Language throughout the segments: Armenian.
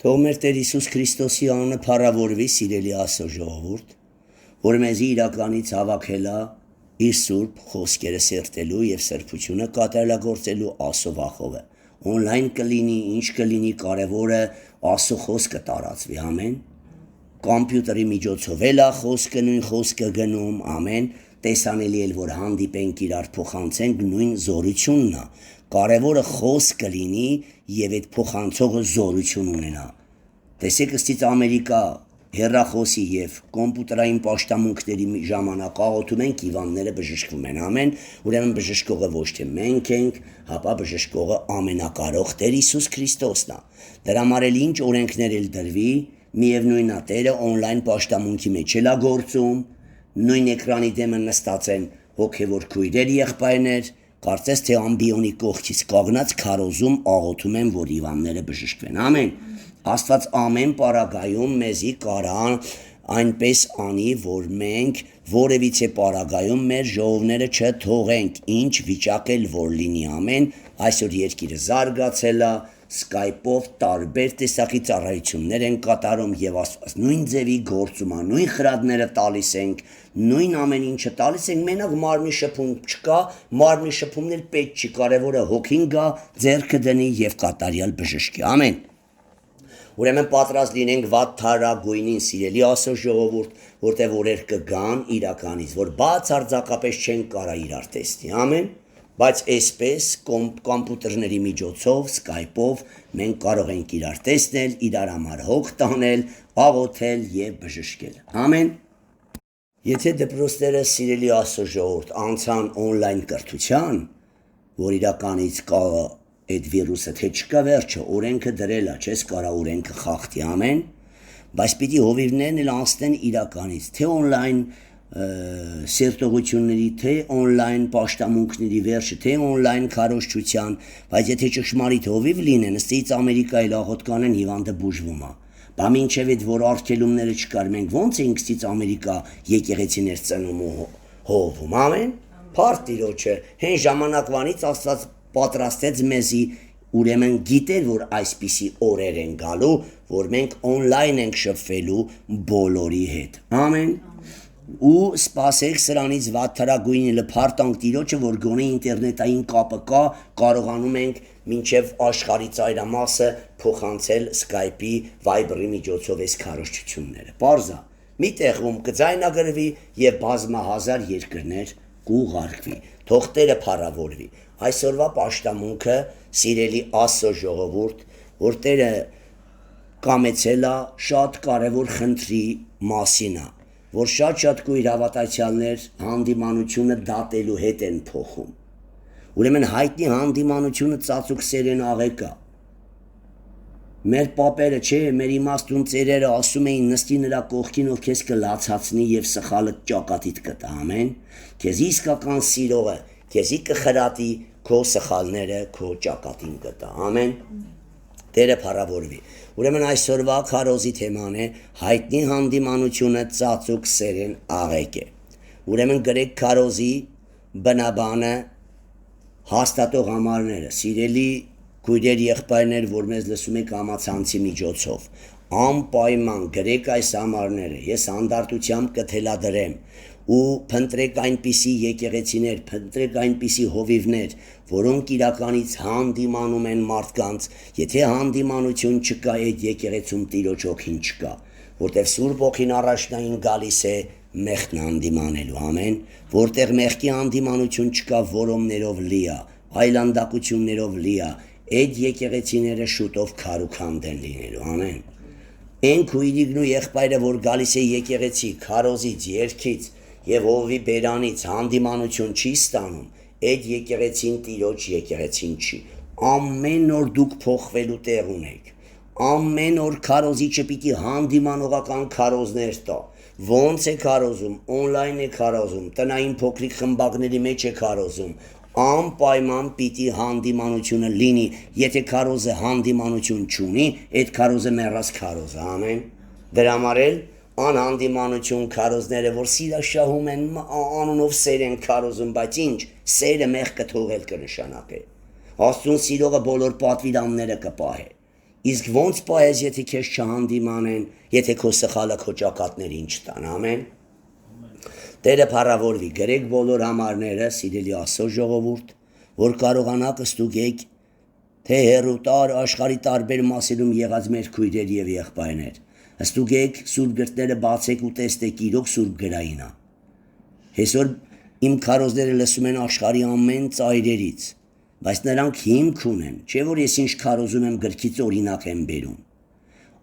Թող մեր Տեր Հիսուս Քրիստոսի անունը փառավորվի, սիրելի Աստծո ժողովուրդ, որ մեզի իրականից հավաքել է իր սուրբ խոսքերը սերտելու եւ սրբությունը կատարելագործելու Աստծո վախովը։ Օնլայն կլինի, ինչ կլինի, կարևորը Աստծո խոսքը տարածվի, ամեն։ Կոմպյուտերի միջոցով էլ է խոսքը նույն խոսքը գնում, ամեն։ Տեսանելի էլ որ հանդիպենք իրար փոխանցենք նույն զորությունն է։ Կարևորը խոսքը լինի եւ այդ փոխանցողը զորություն ունենա։ Տեսեք ըստից Ամերիկա հեռախոսի եւ կոմպյուտերային պաշտամունքների ժամանակ աղոթում ենք հիվանդները բժշկվում են, ամեն։ Ուրեմն բժշկողը ոչ թե մենք ենք, հապա բժշկողը ամենակարող Տեր Հիսուս Քրիստոսն է։ Դրա համար էլ ինչ օրենքներ էլ դրվի, միևնույնն է Տերը օնլայն պաշտամունքի մեջ էլ է գործում, նույն էկրանի դեմը նստած են հոգևոր քույրեր եղբայրներ, կարծես թե ամբիոնի կողքից կանգնած քարոզում աղոթում են, որ հիվանդները բժշկվեն, ամեն։ Աստված ամեն պարագայում մեզի կարան այնպես անի, որ մենք որևիցե պարագայում մեր ժողովները չթողենք, ինչ վիճակ էլ որ լինի, ամեն։ Այսօր երկիրը զարգացել է, Skype-ով տարբեր տեսակի ծառայություններ են կատարում եւ Աստված նույն ձևի գործում է, նույն խրատները տալիս ենք, նույն ամեն ինչը տալիս ենք, մենակ մարմնի շփում չկա, մարմնի շփումն էլ պետք չի, կարևորը հոգին գա, ձեռքը դնի եւ կատարյալ բժշկի, ամեն։ Ուրեմն պատրաստ լինենք վատթարագույնին, սիրելի Աստծո ժողովուրդ, որտեղ օրեր կգան իրականից, որ բացարձակապես չեն կարա իրար տեսնի, ամեն։ Բայց այսպես կոմպյուտերների միջոցով, Skype-ով մենք կարող ենք իրար տեսնել, իրար համար հոգ տանել, աղոթել եւ բժշկել, ամեն։ Եթե դպրոցները, սիրելի Աստծո ժողովուրդ, անցան օնլայն կրթության, որ իրականից կա այդ վիրուսը թե չկա վերջը, օրենքը դրել է, չես կարա օրենքը խախտի, ամեն, բայց պիտի հովիվներն էլ անցնեն իրականից, թե օնլայն սերտողությունների, թե օնլայն պաշտամունքների վերջը, թե օնլայն քարոզչության, բայց եթե ճշմարիտ հովիվ լինեն, ըստից Ամերիկայի աղոթ կանեն հիվանդը բուժվում է։ Բա մինչև այդ որ արգելումները չկար, մենք ո՞նց էինք ըստից Ամերիկա եկեղեցիներ ծնում ու հովում, ամեն։ Փառք Տիրոջը, հեն ժամանակվանից Աստված պատրաստեց մեզի, ուրեմն գիտեր, որ այսպիսի օրեր են գալու, որ մենք օնլայն ենք շփվելու բոլորի հետ, ամեն։ Ու սպասեք սրանից վատթարագույնը լփարտանք Տիրոջը, որ գոնե ինտերնետային կապը կա, կարողանում ենք մինչև աշխարհի ծայրամասը փոխանցել Skype-ի, Viber-ի միջոցով այս քարոզչությունները։ Պարզա, մի տեղում կձայնագրվի եւ բազմահազար երկրներ կուղարկվի։ Թող Տերը փառավորվի։ Այսօրվա պաշտամունքը, սիրելի Աստծո ժողովուրդ, որ Տերը կամեցել է շատ կարևոր խնդրի մասին է, որ շատ կույր հավատացյալներ հանդիմանությունը դատելու հետ են փոխում։ Ուրեմն հայտնի հանդիմանությունը ծածուկ սերեն աղեկա։ Մեր պապերը, չէ, մեր իմաստուն ծերերը ասում էին նստի նրա կողքին, ով քեզ կլացացնի եւ սխալը ճակատիդ կտա, ամեն։ Քեզ իսկական սիրողը, քեզի կխրատի քո սխալները քո ճակատին կտա, ամեն։ Տերը փառավորվի։ Ուրեմն այսօրվա քարոզի թեման է հայտնի հանդիմանությունը ծածուկ սերեն աղեկ է։ Ուրեմն գրեք քարոզի բնաբանը հաստատող համարները, սիրելի քույրեր եղբայրներ, որ մեզ լսում եք համացանցի միջոցով, անպայման գրեք այս համարները, ես հանդարտությամբ կթելադրեմ ու փնտրեք այնպիսի եկեղեցիներ, փնտրեք այնպիսի հովիվներ, որոնք իրականից հանդիմանում են մարդկանց, եթե հանդիմանություն չկա, այդ եկեղեցում Տիրոջ հոգին չկա, որտեղ Սուրբ Հոգին առաջնային գալիս է մեղքն հանդիմանելու, ամեն, որտեղ մեղքի հանդիմանություն չկա, որոմներով լի է, այլանդակություններով լի է, այդ եկեղեցիները շուտով քարուքանդ են լինելու, ամեն։ Այն քույրիկն ու եղբայրը, որ գալիս է եկեղեցի, քարոզից, երգից եւ հովի բերանից հանդիմանություն չի ստանում, այդ եկեղեցին Տիրոջ եկեղեցին չի։ Ամեն օր դուք փոխվելու տեղ ունեք։ Ամեն օր քարոզիչը պիտի հանդիմանողական քարոզներ տա։ Ոնց է քարոզում, օնլայն է քարոզում, տնային փոքրիկ խմբակների մեջ է քարոզում։ Անպայման պիտի հանդիմանությունը լինի, եթե քարոզը հանդիմանություն չունի, այդ քարոզը մեռած քարոզ է, ամեն։ Դրա համար էլ անհանդիմանություն քարոզները, որ սիրաշահում են, անունով սեր են քարոզում, բայց ինչ, սերը մեղքը թողել կնշանակե։ Աստծուն սիրողը բոլոր պատվիրանները կպահե։ Իսկ ոնց պահես, եթե քեզ չհանդիմանեն, եթե քո սխալը քո ճակատներին չտան, ամեն։ Տերը փառավորվի, գրեք բոլոր համարները, սիրելի Աստծո ժողովուրդ, որ կարողանաք ստուգեք, թե հերոտար աշխարհի տարբեր մասերում եղած մեր քույրեր եւ եղբայրներ։ Ստուգեք սուրբ գրքները, բացեք ու տեստեք իրոք սուրբ գրային է։ Այսօր իմ քարոզները լսում են աշխարհի ամեն ծայրերից, բայց նրանք հիմք ունեն, չէ՞ որ ես ինչ քարոզում եմ գրքից օրինակ եմ բերում։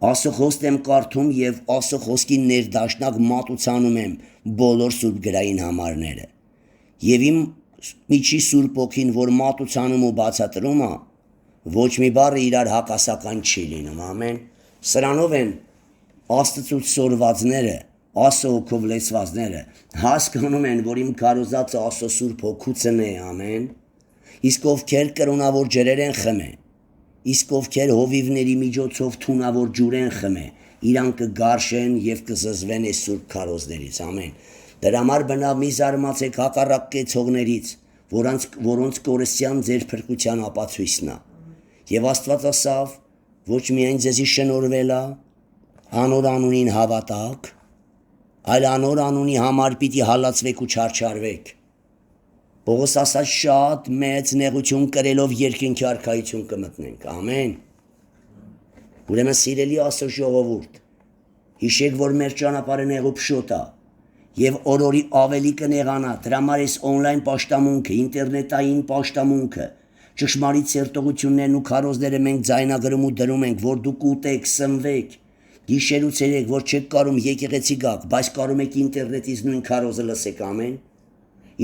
Աստծո խոսքն եմ կարդում եւ Աստծո խոսքի ներդաշնակ մատուցանում եմ բոլոր սուրբ գրային համարները։ Եվ իմ միջի սուրբ ոգին, որ մատուցանում ու բացատրում է, ոչ մի բառը իրար հակասական չի լինում, ամեն։ Սրանով են Աստծուց սորվածները, Աստծո հոգով լեցվածները հասկանում են, որ իմ քարոզածը Աստծո սուրբ հոգուցն է, ամեն։ Իսկ ովքեր կրոնավոր ջրեր են խմե, իսկ ովքեր հովիվների միջոցով թունավոր ջուր են խմե, իրանք կգարշեն եւ կզզվեն այս սուրբ քարոզներից, ամեն։ Դրա համար բնավ մի զարմացեք հակառակ կեցողներից, որոնց կորստյան ձեր փրկության ապացույցն է։ Եվ Աստված ասավ, ոչ միայն ձեզի շնորհվել է, անոր անունին հավատաք, այլ անոր անունի համար պիտի հալածվեք ու չարչարվեք։ Պողոս ասաց շատ մեծ նեղություն կրելով երկինքի արքայություն կմտնենք, ամեն։ Ուրեմն սիրելի Աստծո ժողովուրդ, հիշեք, որ մեր ճանապարհը նեղուփշոտ է եւ օրորի ավելի կնեղանա, դրա համար էս on-line պաշտամունքը, ինտերնետային պաշտամունքը, ճշմարիտ ցերտողություններն ու քարոզները մենք ձայնագրում ու դրում ենք, որ դուք ուտեք, սնվեք, գիշեր ու ցերեկ, որ չեք կարում եկեղեցի գաք, բայց կարում եք ինտերնետից նույն քարոզը լսեք, ամեն։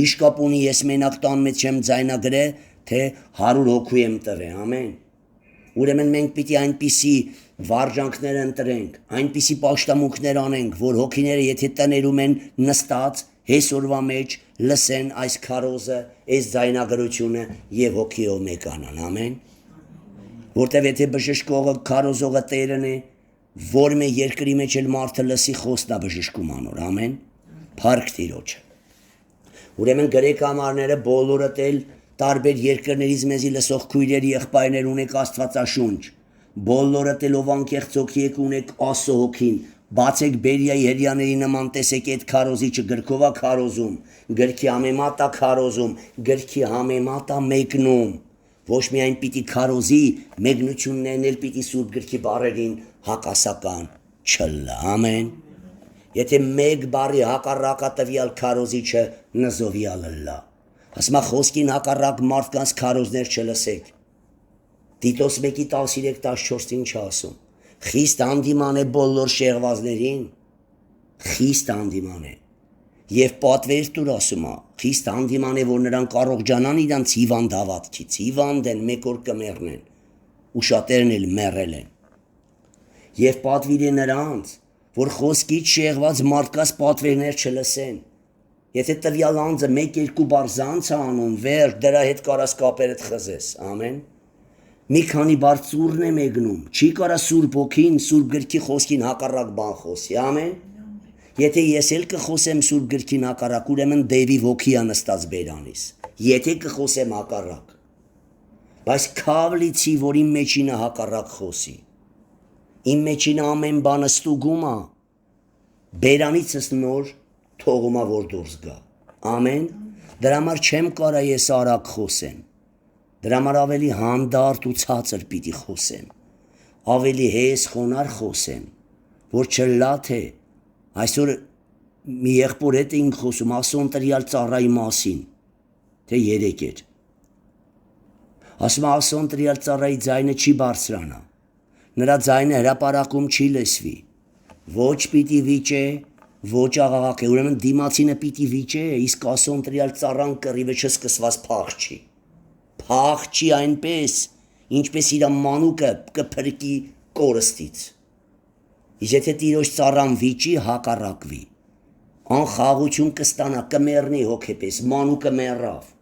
Ինչ կապ ունի ես մենակ տան մեջ եմ ձայնագրե, թե 100 հոգու եմ տղե, ամեն։ Ուրեմն մենք պիտի այնպիսի վարժանքներ ընտրենք, այնպիսի պաշտամունքներ անենք, որ հոգիները եթե տներում են նստած, հեսօրվա մեջ լսեն այս քարոզը, այս ձայնագրությունը եւ հոգիով մեկանան, ամեն։ Որտեւ եթե բժշկողը քարոզողը Տերն է, որ մե երկրի մեջ էլ մարդը լսի խոստա բժշկում անոր, ամեն։ Փառք Տիրոջը։ Ուրեմն գրեք համարները բոլորդ էլ տարբեր երկրներից մեզի լսող քույրեր եղբայրներ ունեք Աստվածաշունչ, բոլորդ էլ ով անկեղծոքի եք ունեք Աստծո հոգին, բացեք Բերիայի հրյաների նման տեսեք այդ քարոզիչը գրքով է քարոզում, գրքի համեմատ է քարոզում, գրքի համեմատ է մեկնում, ոչ միայն պիտի քարոզի, մեկնություններն էլ պիտի սուրբ գրքի բառերին հակասական չլա, ամեն։ Եթե մեկ բարի հակառակա տվյալ քարոզիչը նզովյալը լա, ասմա խոսքին հակառակ մարդկանց քարոզներ չլսեք։ Տիտոս 1:13-14 ինչ ասում, խիստ հանդիման է բոլոր շեղվածներին, խիստ հանդիման է, եւ պատվեր տուր ասում է, խիստ հանդիման է, որ նրանք առողջանան իրանց հիվանդ հավատքից, հիվանդ են, մեկ օր կմեռնեն, ու շատերն էլ մեռել են։ Եվ պատվիր է նրանց, որ խոսքից շեղված մարդկաց պատվերներ չլսեն։ Եթե տվյալ անձը 1-2 բառ զանց է անում, վերջ դրա հետ կարաս կապերդ խզես, ամեն։ Մի քանի բառ ծուրն է մեկնում, չի կարա սուրբ ոգին, սուրբ գրքի խոսքին հակառակ բան խոսի, ամեն։ Եթե ես էլ կխոսեմ սուրբ գրքին հակառակ, ուրեմն դեվի ոգի է նստած բերանիս, եթե կխոսեմ հակառակ, բայց քավ լիցի, որ իմ մեջինը հակառակ խոսի, իմ մեջինը ամեն բանը ստուգում է, բերանիցս նոր թողում է, որ դուրս գա, ամեն, դրա համար չեմ կարա ես արագ խոսեմ, դրա համար ավելի հանդարտ ու ցածր պիտի խոսեմ, ավելի հեզ խոնար խոսեմ, որ չլա թե, այսօր մի եղբոր հետ էինք խոսում, ասոն տրյալ ծառայի մասին, թե երեք էր, ասում ասոն տրյալ ծառայի ձայնը չի բարձրանա, նրա ձայնը հրապարակում չի լսվի, ոչ պիտի վիճե, ոչ աղաղակ է, ուրեմն դիմացինը պիտի վիճե, իսկ ասոն տրյալ ծառան կռիվը չսկսված փախչի, փախչի այնպես, ինչպես իր մանուկը կփրկի կորստից, իսկ եթե Տիրոջ ծառան վիճի հակառակվի, անխաղություն կստանա, կմեռնի հոգեպես, մանուկը մեռավ,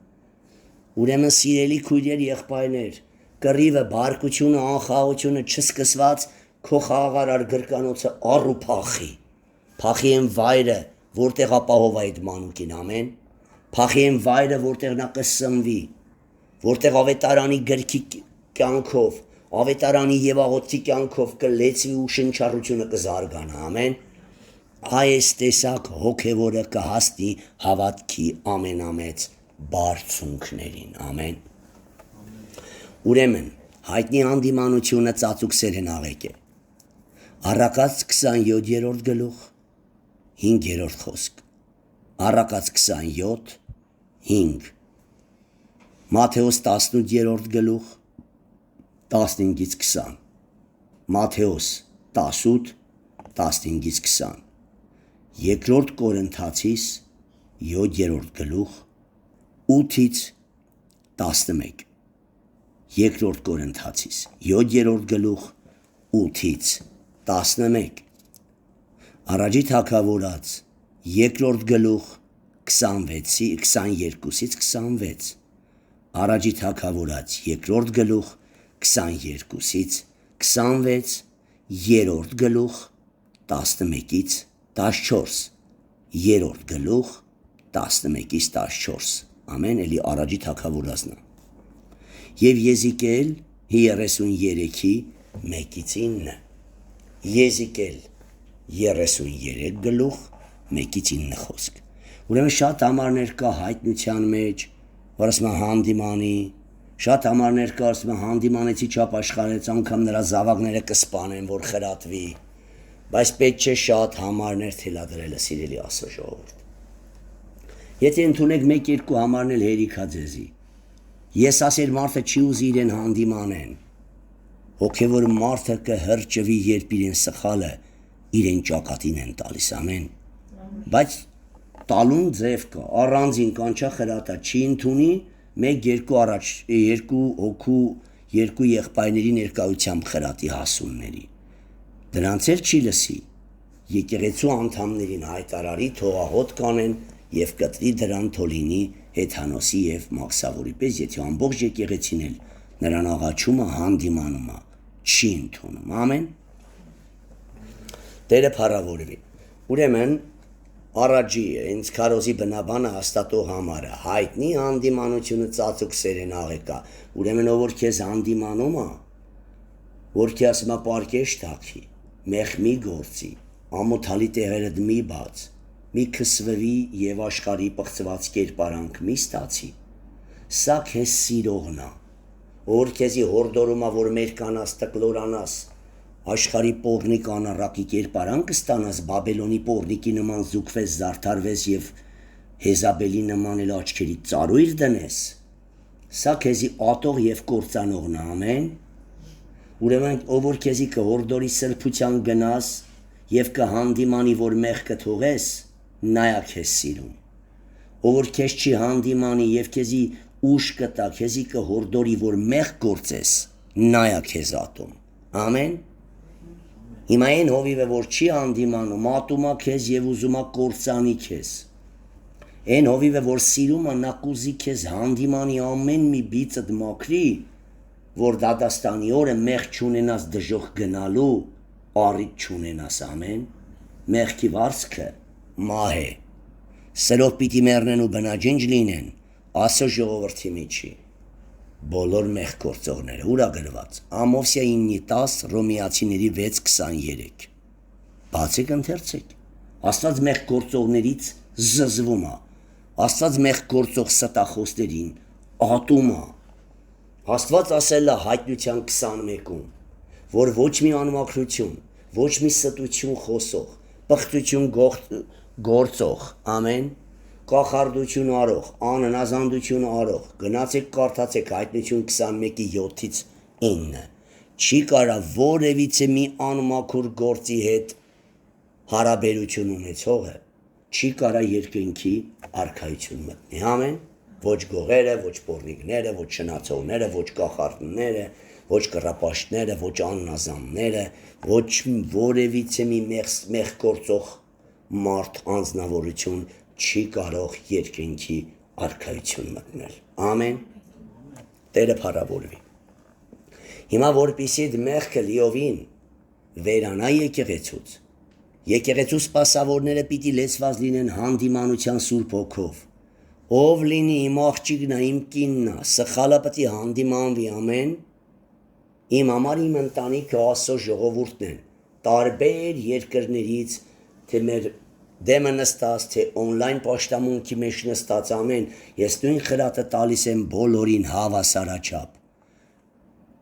ուրեմն սիրելի քույրեր եղբայրներ, կռիվը, բարկությունը, անխաղությունը չսկսված քո խաղաղարար գրկանոցը առ ու փախի են վայրը, որտեղ ապահով այդ մանուկին, ամեն, փախի են վայրը, որտեղ նա կսնվի, որտեղ ավետարանի գրքի կյանքով, ավետարանի եւ աղոթքի կյանքով կլեցվի ու շնչառությունը կզարգանա, ամեն։ Այս տեսակ հոգևորը կհասնի հավատքի ամենամեծ բարձունքներին, ամեն։ Ուրեմն, հայտնի հանդիմանությունը ծածուկ սերենաղեկ է։ Առակաց 27-րդ գլուխ, 5-րդ խոսք։ Առակաց 27, 5։ Մատթեոս 18-րդ գլուխ, 15-ից 20։ Մատթեոս 18, 15-ից 20։ Երկրորդ Կորինթացիս 7-րդ գլուխ 8-ից 11։ Երկրորդ Կորինթացիս 7-րդ գլուխ 8-ից 11։ Առաջի թագավորաց երկրորդ գլուխ 22-ից 26։ Առաջի թագավորաց երկրորդ գլուխ 22-ից 26, երրորդ գլուխ 11-ից 14, երրորդ գլուխ 11-ից 14, ամեն էլի առաջի թագավորածն է։ Եվ Եզիկել 33-ի 1-ից 9, Եզիկել 33 գլուխ 1-ից 9 խոսք։ Ուրեմն շատ համարներ կա հայտնության մեջ, որ ասում են հանդիմանի, շատ համարներ կա, ասում են հանդիմանեցի չափ աշխարհեց, անգամ նրա զավակները կսպանեն, որ խրատվի, բայց պետք չէ շատ համարներ թելադրելը, սիրելի Աստծո ժողովուրդ։ Եթե ընդունեք 1-2 համարներ հերիքա ձեզի, ես ասեր մարդը չի ուզի իրեն հանդիմանեն, հոգևոր մարդը կհրճվի, երբ իրեն սխալը իրեն ճակատին են տալիս, ամեն։ Բայց տալուն ձև կա, առանձին կանչա խրատա, չի ընդունի, 1-2 առաջ, 2 հոգու, 2 եղբայրների ներկայությամբ խրատի հասունների։ Դրանց էլ չի լսի, եկեղեցու անդամներին հայտարարի թողահոտ կանեն և կտրի դրան թոլինի Հեթանոսի և Մաքսավորի պես, եթե ամբողջ եկեղեցին էլ նրան աղաչումը հանդիմանում է, չի ընդունում, ամեն։ Տերը փառավորվի։ Ուրեմն առաջի ինձ քարոզի բնաբանը հաստատող համարը հայտնի հանդիմանությունը ծածուկ սերենաղեկա, ուրեմն ով որ քեզ հանդիմանում է, որ քեզ ասում է պարկեշ թափի, մեղմի գործի, ամոթալի տեղերդ մի բաց, մի քսվվի և աշխարհի պղծված կերպարանք մի ստացի, սա քեզ սիրողն է, որ քեզի հորդորում է, որ մերկանաս, տկլորանաս, աշխարհի պոռնիկ անառակի կերպարանք ստանաս, Բաբելոնի պոռնիկի նման զուգվես, զարդարվես և Հեզաբելի նման էլ աչքերիդ ծարույր դնես, սա քեզի ատող և կործանողն է, ամեն։ Ուրեմն ով որ քեզի կհորդորի սրբության գնաս և կհանդիմանի, որ մեղքը թողես, նայա քեզ սիրում։ Ով որ քեզ չի հանդիմանի և քեզի ուժ կտա, քեզի կհորդորի, որ մեղք գործես, նայա քեզ ատում, ամեն։ Հիմա այն հովիվը, որ չի հանդիմանում, ատում է քեզ և ուզում է կործանի քեզ։ Այն հովիվը, որ սիրում է, նա կուզի քեզ հանդիմանի ամեն մի բիծդ մաքրի, որ դատաստանի օրը մեղք չունենաս դժոխք գնալու, առիթ չունենաս, ամեն։ Մեղքի վարձքը մահ է։ Սրով պիտի մեռնեն ու բնաջինջ լինեն, Աստծո ժողովրդի միջի։ Բոլոր մեղք գործողները, ուր է գրված։ Ամովսիա 9:10, Հռոմեացիների 6:23։ Բացեք ընթերցեք։ Աստված մեղք գործողներից զզվում է։ Աստված մեղք գործող ստախոսներին ատում է։ Աստված ասել է հայտնության 21-ում, որ ոչ մի անմաքրություն, ոչ մի ստություն խոսող, պղծություն գործող, ամեն, կախարդություն արող, անհնազանդություն արող, գնացեք կարդացեք հայտնություն 21-ի 7-ից 9, չի կարա որևիցե մի անմաքուր գործի հետ հարաբերություն ունեցողը, չի կարա երկնքի արքայություն մտնի, ամեն։ Ոչ գողերը, ոչ պոռնիկները, ոչ շնացողները, ոչ կախարդները, ոչ կռապաշտները, ոչ աննազանները, ոչ որևիցե մի մեղք գործող մարդ անձնավորություն չի կարող երկնքի արքայություն մտնել, ամեն։ Տերը փառավորվի։ Հիմա որպեսզի մեղքը լիովին վերանա եկեղեցուց, եկեղեցու սպասավորները պիտի լեցված լինեն հանդիմանության Սուրբ Հոգով, ով լինի իմ աղջիկն է, իմ կինն է, սխալը պիտի հանդիմանվի, ամեն։ Իմ համար իմ ընտանիքը Աստծո ժողովուրդն են, տարբեր երկրներից, թե մեր դեմը նստած, թե on-line պաշտամունքի մեջ նստած ամեն, ես նույն խրատը տալիս եմ բոլորին հավասարաչափ։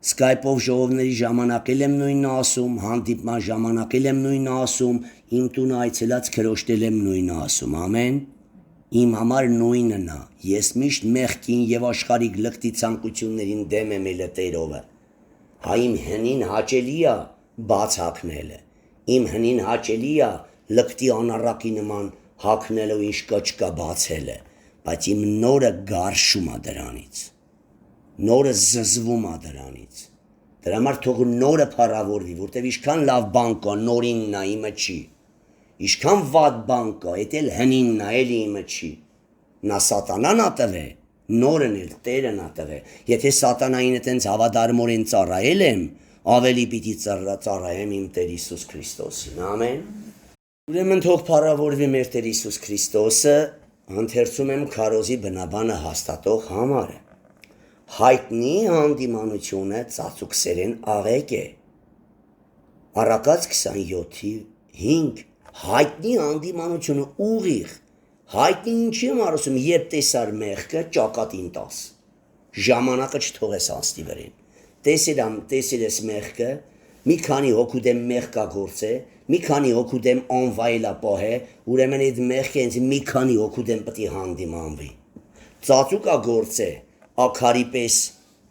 Skype-ով ժողովների ժամանակ եմ նույնը ասում, հանդիպման ժամանակ եմ նույնը ասում, իմ տունը այցելած քրոջնել եմ նույնը ասում, ամեն։ Իմ համար նույնն է, ես միշտ մեղքին եւ աշխարհիկ լկտի ցանկություններին դեմ եմ ելտերովը։ Հա իմ հնին հաճելի է բաց հակնելը, իմ հնին հաճելի է լկտի անառակի նման հակնելը ինչ կա չկա բացելը, բայց իմ նորը գարշում է դրանից, նորը զզվում է դրանից, դրա համար թող նորը փառավորվի, որտեվ ինչքան լավ բան կա նորինն է իմը չի, ինչքան վատ բան կա, էդ էլ հնինն է, էլի իմը չի, նա սատանան ա տվե, նորն էլ Տերն ա տվե, եթե սատանային այտենց հավատարմորեն ծառայել եմ, ավելի պիտի ծառայեմ իմ Տեր Հիսուս Քրիստոսին, ամեն։ Ուրեմն թող փառավորվի մեր Տեր Հիսուս Քրիստոսը, ընթերցում եմ քարոզի բնաբանը հաստատող համարը։ Հայտնի հանդիմանությունը ծածուկսերեն աղեկ է։ Առակաց 27:5 հայտնի հանդիմանությունը ուղիղ, հայտնի ինչի եմ արասում, երբ տեսար մեղքը ճակատին տաս, ժամանակը չթողես անցնի վրեն, տեսել ես մեղքը, մի քանի հոգու դեմ մեղք գործե, մի քանի հոգու դեմ անվայելա պահե, ուրեմն այդ մեղքը հենց մի քանի հոգու դեմ պիտի հանդիմանվի, ծածուկա գործե, ակարի պես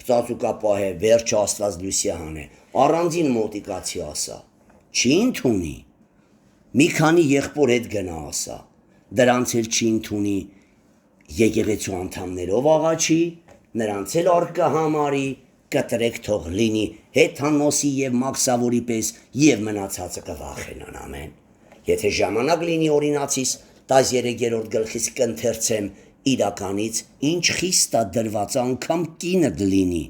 ծածուկա պահե, վերջ Աստված լույսի հանե, առանձին մոտիկացի ասա, չի ընդունի, մի քանի եղբոր հետ գնա ասա, դրանց էլ չի ընդունի եկեղեցու անդամներով աղաչի, նրանց էլ արկա համարի, կտրեք թող լինի Հեթանոսի եւ Մաքսավորի պես եւ մնացածը կվախենան, ամեն։ Եթե ժամանակ լինի օրինացիս 13-րդ գլխից կընթերցեմ իրականից, ինչ խիստ է դրված անգամ կինդ լինի,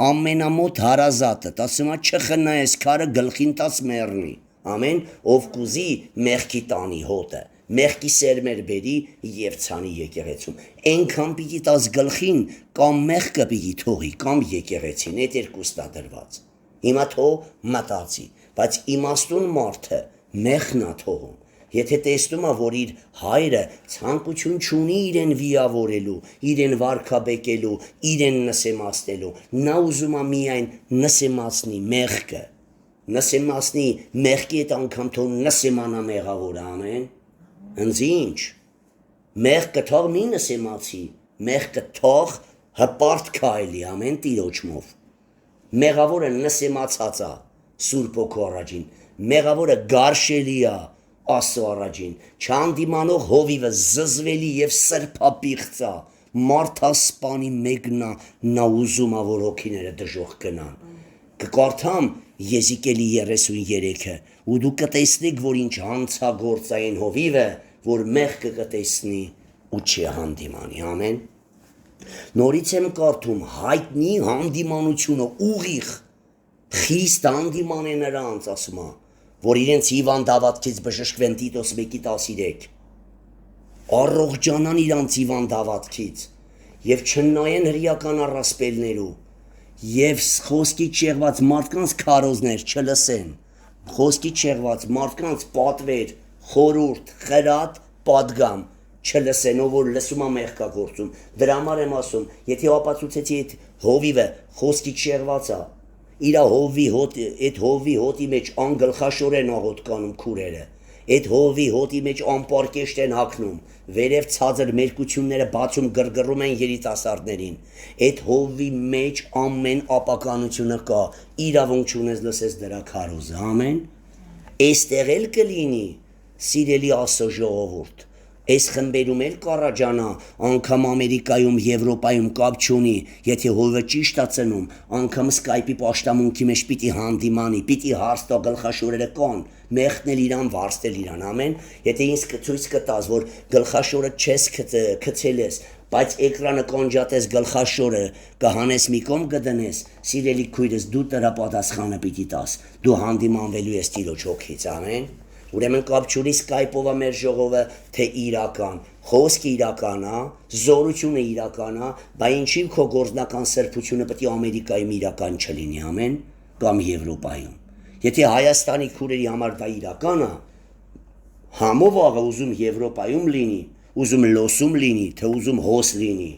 ամենամոտ հարազատը, ասում է չխնայես քարը գլխին տաս մեռնի, ամեն, ով կուզի մեղքի տանի հոտը, մեղքի սերմեր բերի եւ ցանի եկեղեցում, այնքան պիտի տաս գլխին, կամ մեղքը պիտի թողի, կամ եկեղեցին, այդ երկուսն է դրված, հիմա թող մտածի, բայց իմաստուն մարդը մեղքն է թողում, եթե տեսնում է, որ իր հայրը ցանկություն չունի իրեն վիավորելու, իրեն վարքաբեկելու, իրեն նսեմացնելու, նա ուզում է միայն նսեմացնի մեղքը, նսեմացնի մեղքի հետ անգամ թող նսեմանա մեղավորը, ամեն, ընձ ինչ, մեղքը թող մի նսեմացի, մեղքը թող հպարտ քայլի, ամեն տիրոջմով, մեղավորը նսեմացած է, Սուրբ Հոգու առաջին, մեղավորը գարշելի է, Աստծո առաջին, չհանդիմանող հովիվը զզվելի եւ սրբապիղծ է, մարդասպանի մեկնա, նա ուզում է, որ հոգիները դժոխք գնան, կկարդամ Եզիկելի 33-ը, ու դու կտեսնեք, որ ինչ հանցագործային հովիվը, որ մեղքը կտեսնի ու չի հանդիմանի, ամեն։ Նորից եմ կարդում հայտնի հանդիմանությունը ուղիղ, խիստ հանդիման է նրանց, ասում է, որ իրենց հիվան դավատքից բժշկվեն Տիտոս 1:13, առողջանան իրանց հիվան դավատքից եւ չնայեն հրեական առասպելներու եւ խոսքի չեղված մարդկանց քարոզներ չլսեն, խոսքի չեղված մարդկանց պատվեր, խորուրդ, խրատ, պատգամ չլսեն, ով որ լսում է մեղքագործում, դրա համար եմ ասում, եթե ապացուցեցի այդ հովիվը խոսքի չեղված է, իր այդ հովի հոտի մեջ անգլխաշորեն աղոտ կանում քուրերը, այդ հովի հոտի մեջ անպարկեշտ են հագնում, վերև ցածր մերկությունները բացում գրգռում են երիտասարդներին, այդ հովի մեջ ամեն ապականությունը կա, իրավունք չունես լսես դրա քարոզը, ամեն, այստեղ էլ կլինի, սիրելի Աստծո ժողովուրդ, այս խմբերում էլ կառաջանա, անգամ Ամերիկայում, Եվրոպայում կապ չունի, եթե հովը ճիշտ է ծնում, անգամ Skype-ի պաշտամունքի մեջ պիտի հանդիմանի, պիտի հարց տա գլխաշորերը կան, մեղքն էլ իրան, վարձն էլ իրան, ամեն, եթե ինձ ցույց կտաս, որ գլխաշորը չես գցել ես, բայց էկրանը կոնջատես գլխաշորը, կհանես մի կողմ կդնես, սիրելի քույրս, դու դրա պատասխանը պիտի տաս, դու հանդիմանվելու ես Տիրոջ հոգից, ամեն։ Ուրեմն կապ չունի Skype-ով մեր ժողովը, թե իրական, խոսքը իրական է, զորությունը իրական է, բայց ինչի քո գործնական սրբությունը պետք է Ամերիկայում իրական չլինի, ամեն։ կամ Եվրոպայում։ Եթե Հայաստանի քուրերի համար դա իրական է, համով աղա ուզում Եվրոպայում լինի, ուզում լոսում լինի, թե ուզում հոս լինի,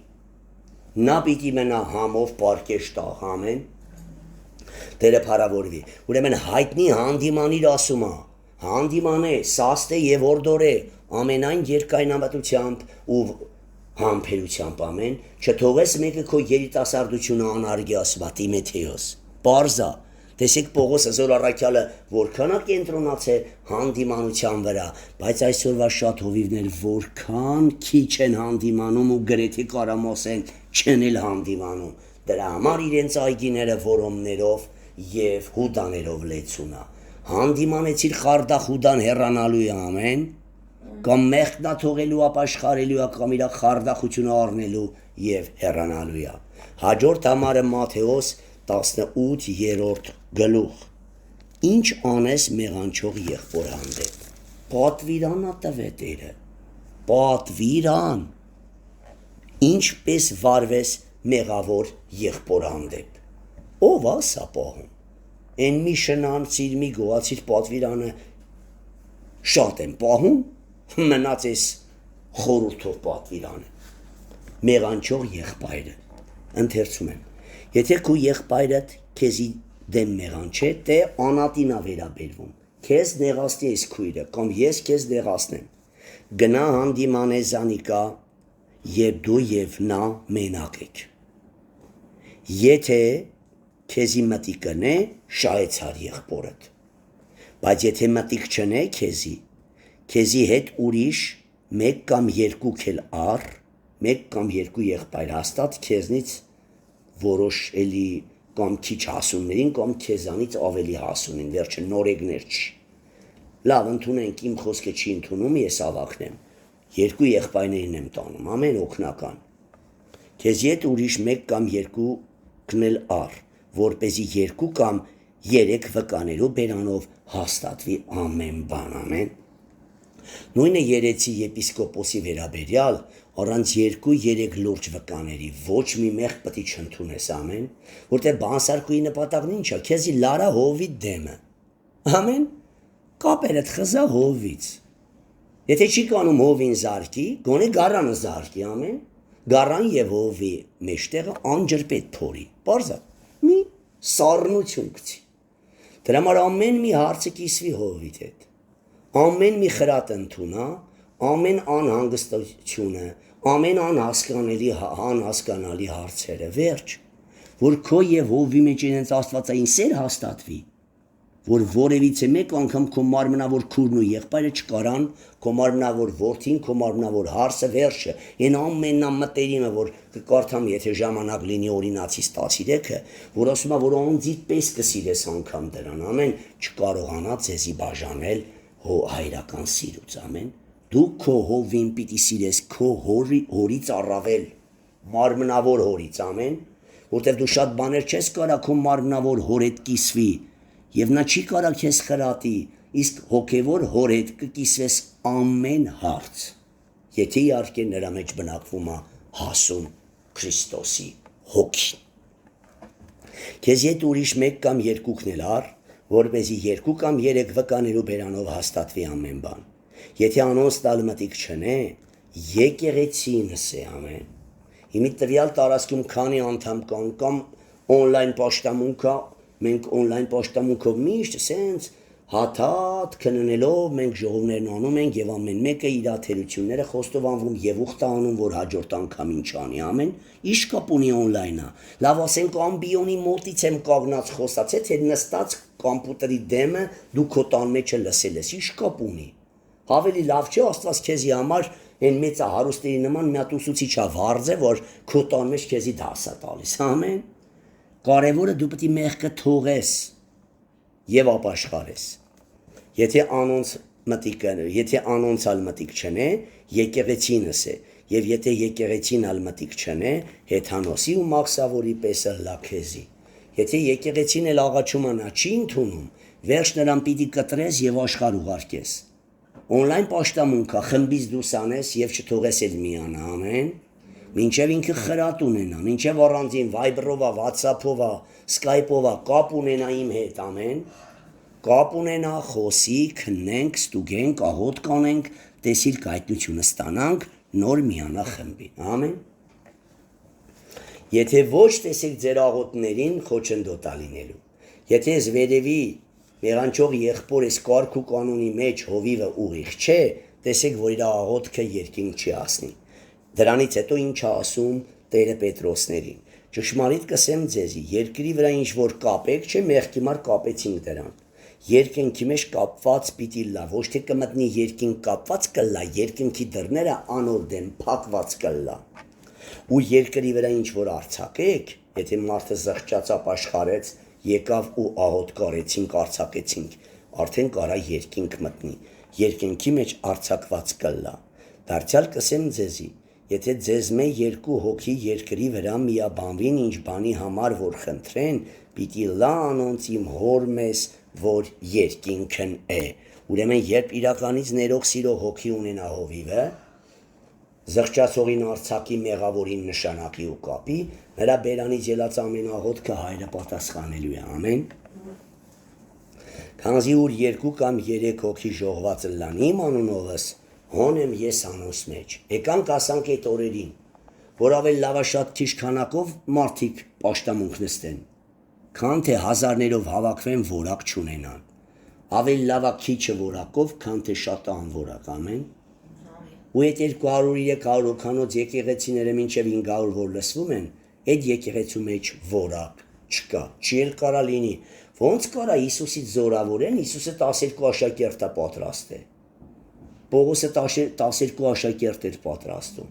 նա պիտի մնա համով պարկեշ տա, ամեն, դերը փարավորվի։ Ուրեմն հայտնի հանդիմանիր ասում է, հանդիման է, սաստ է և որդոր է, ամենայն երկայնամտությամբ ու համբերությամբ ամեն, չթողես մեկը քո երիտասարդությունը անարգի ասվա Տիմեթեոս, պարզա, տեսեք Պողոսը Զոր առաքյալը որքան է կենտրոնացել հանդիմանության վրա, բայց այսօրվա շատ հովիվներ որքան քիչ են հանդիմանում ու գրեթե կարամ ասեն չեն էլ հանդիմանում, դրա համար իրենց այգիները որոմներով և հուդաներով լեցունա, հանդիմանեցիր խարդախ հուդան հեռանալու է ամեն, կամ մեղքնա թողելու ապաշխարելու է կամ իր խարդախությունը առնելու և հեռանալու է, հաջորդ համարը Մատթեոս 18-րդ գլուխ, ինչ անես մեղանչող եղբոր հանդեպ, պատվիրանա տվե Տերը, պատվիրան, ինչպես վարվես մեղավոր եղբոր հանդեպ, ով է սա պահում, են մի շնանցիր մի գոհացիր պատվիրանը շատ են պահում, մնաց ես խորհրդով պատվիրանը, մեղանչող եղբայրը, ընթերցում եմ, եթե քո եղբայրդ քեզի դեմ մեղանչե, թե անատինա վերաբերվում, քեզ նեղացնի ես քույրը, կամ ես քեզ նեղացնեմ, գնա հանդիմանե զանիկա, երբ դու և նա մենակ եք, եթե քեզի մտիկ կնե, շահեցար եղբորդ, բայց եթե մտիկ չնե քեզի հետ ուրիշ մեկ կամ երկու քել առ, մեկ կամ երկու եղբայր հաստատ քեզնից որոշ էլի կամ քիչ հասուններին կամ քեզանից ավելի հասունին, վերջը նորեգներ չի, լավ ընդունենք իմ խոսքը չի ընդունում, ես ավակնեմ, երկու եղբայրներին եմ տանում, ամեն օգնական, քեզի հետ ուրիշ մեկ կամ երկու քնել առ, որպեսզի երկու կամ երեք վկաներու բերանով հաստատվի ամեն բան, ամեն, նույնը երեցի եպիսկոպոսի վերաբերյալ, առանց 2-3 լուրջ վկաների, ոչ մի մեղք պտի չընդունես ամեն, որտեղ բանսարկուի նպատակն ինչ է, քեզի լարա հովիտ դեմը, ամեն, կապերդ խզա հովից, եթե չի կանում հովին զարկի, գոնե գարանը զարկի, ամեն, գարան և հովի մեջտեղը անջրպետ փորի, պարզա, մի սառնություն կցի, դրա համար ամեն մի հարցը կիսվի հովիտ հետ, ամեն մի խրատ ընդունա, ամեն անհանգստությունը, ամեն անհասկանալի հարցերը, վերջ, որ քո և հովի մեջ իրենց աստվածային սեր հաստատվի, որ որևիցե մեկ անգամ քո մարմնավոր քուրն ու եղբայրը չկարան, քո մարմնավոր որդին, քո մարմնավոր հարսը, վերջը, այն ամենամտերիմը, որ կկարդամ, եթե ժամանակ լինի օրինացիս 13-ը, որ ասում է, որ անձիդ պես կսիրես անգամ դրան, ամեն չկարողանա ձեզի բաժանել հայրական սիրուց, ամեն, դու քո հովին պիտի սիրես քո հորից առավել, մարմնավոր հորից, ամեն, որտև դու շատ բաներ չես կարա քո մարմնավոր հոր հետ կիսվի, և նա չի կարա քեզ խրատի, իսկ հոգևոր հոր հետ կկիսվես ամեն հարց, եթե իհարկե նրա մեջ բնակվում է հասուն Քրիստոսի հոգին։ Քեզ հետ ուրիշ մեկ կամ երկուքն էլ առ, որպեսզի երկու կամ երեք վկաներու բերանով հաստատվի ամեն բան, եթե անոնց տալ մտիկ չնե, եկեղեցինս է ամեն, հիմի տվյալ տարածքում քանի անդամ կան, կամ օնլայն պաշտամունքա, մենք օնլայն պաշտամունքով միշտ սենց հաթաթ քննելով մենք ժողովներն անում ենք և ամեն մեկը իր թերությունները խոստովանվում և ուխտա անում, որ հաջորդ անգամ ինչ անի ամեն, ինչ կապ ունի օնլայնը, լավ ասենք ամբիոնի մոտից եմ կանգնած խոսացե, թե նստած կամպյուտերի դեմը դու քո տան մեջը լսել ես, ինչ կապ ունի, ավելի լավ չէ Աստված քեզի համար այն մեծա հարուստերի նման մի հատ ուսուցիչ է վարձ է, որ քո տան մեջ քեզի դաս է տալիս, ամեն, կարևորը դու պետք է մեղքը թողես և ապաշխարես, եթե անոնցալ մտիկ չնե, եկեղեցինս է, և եթե եկեղեցին ալ մտիկ չնե, հեթանոսի ու մաքսավորի պես լա քեզի, եթե եկեղեցին էլ աղաչում անա չի ընդունում, վերջ նրան պիտի կտրես և աշխարհ ուղարկես, օնլայն պաշտամունքա խմբից դուրս անես և չթողես էլ միանա, ամեն, մինչև ինքը խրատ ունենա, մինչև առանձին Viber-ով, WhatsApp-ով, Skype-ով կապ ունենա իմ հետ, ամեն, կապ ունենա, խոսի, քննենք, ստուգենք, աղոտ կանենք, տեսիլ կայտնությունը ստանանք, նոր միանա խմբին, ամեն։ Եթե ոչ տեսեք ձեր աղոտներին խոչընդոտա լինելու, եթե ես վերևի մեղանչող եղբոր ես կարգ ու կանոնի մեջ հովիվը ուղիղ չէ, տեսեք, որ իր աղոտքը երկինք չի ասնի։ Դրանից հետո ինչ ասում Տերը Պետրոսներին։ Ճշմարիտ կսեմ ձեզի, երկրի վրա ինչ որ կապեք, չէ, մեղքի մար կապեցինք դրան։ Երկինքի մեջ կապված պիտի լա, ոչ թե կմտնի երկինք կապված կլա, երկինքի դռները անորդեն, փակված կլա։ Ու երկրի վրա ինչ որ արձակեք, եթե մարդը զղջացավ աշխարհեց, եկավ ու աղոտ կարեցինք, արձակեցինք, արդեն կարա երկինք մտնի, երկինքի մեջ արձակված կլա։ Դարձյալ կսեմ ձեզի, եթե ձեզ մե երկու հոգի երկրի վրա միաբանվին ինչ բանի համար, որ խնդրեն, պիտի լա անոնց իմ հոր մեզ, որ երկինքն է։ Ուրեմն երբ իրականից ներող սիրող հոգի ունենա հովիվը, զղջացողին արձակի մեղավորին նշանակի ու կապի, նրա բերանից ելած ամեն աղոթքը հայրը պատասխանելու է, ամեն։ Քանզի ուր երկու կամ երեք հոգի ժողված լան իմ անունովս, հոն եմ ես անոնց մեջ։ Եկանք ասանք այդ օրերին, որ ավել լավա շատ քիչ քանակով մարդիկ պաշտամունք նստեն, քան թե հազարներով հավաքվեն որակ չունենան։ Ավել լավա քիչը որակով, քան թե շատը անորակ, ամեն։ Ու այդ 200-300 օքանոց եկեղեցիները մինչև 500 որ լսվում են, այդ եկեղեցու մեջ որակ չկա, չի էլ կարա լինի, ոնց կարա Հիսուսից զորավորեն, Հիսուսը 12 աշակերտա պատրաստ է, Պողոսը 12 աշակերտ էր պատրաստում,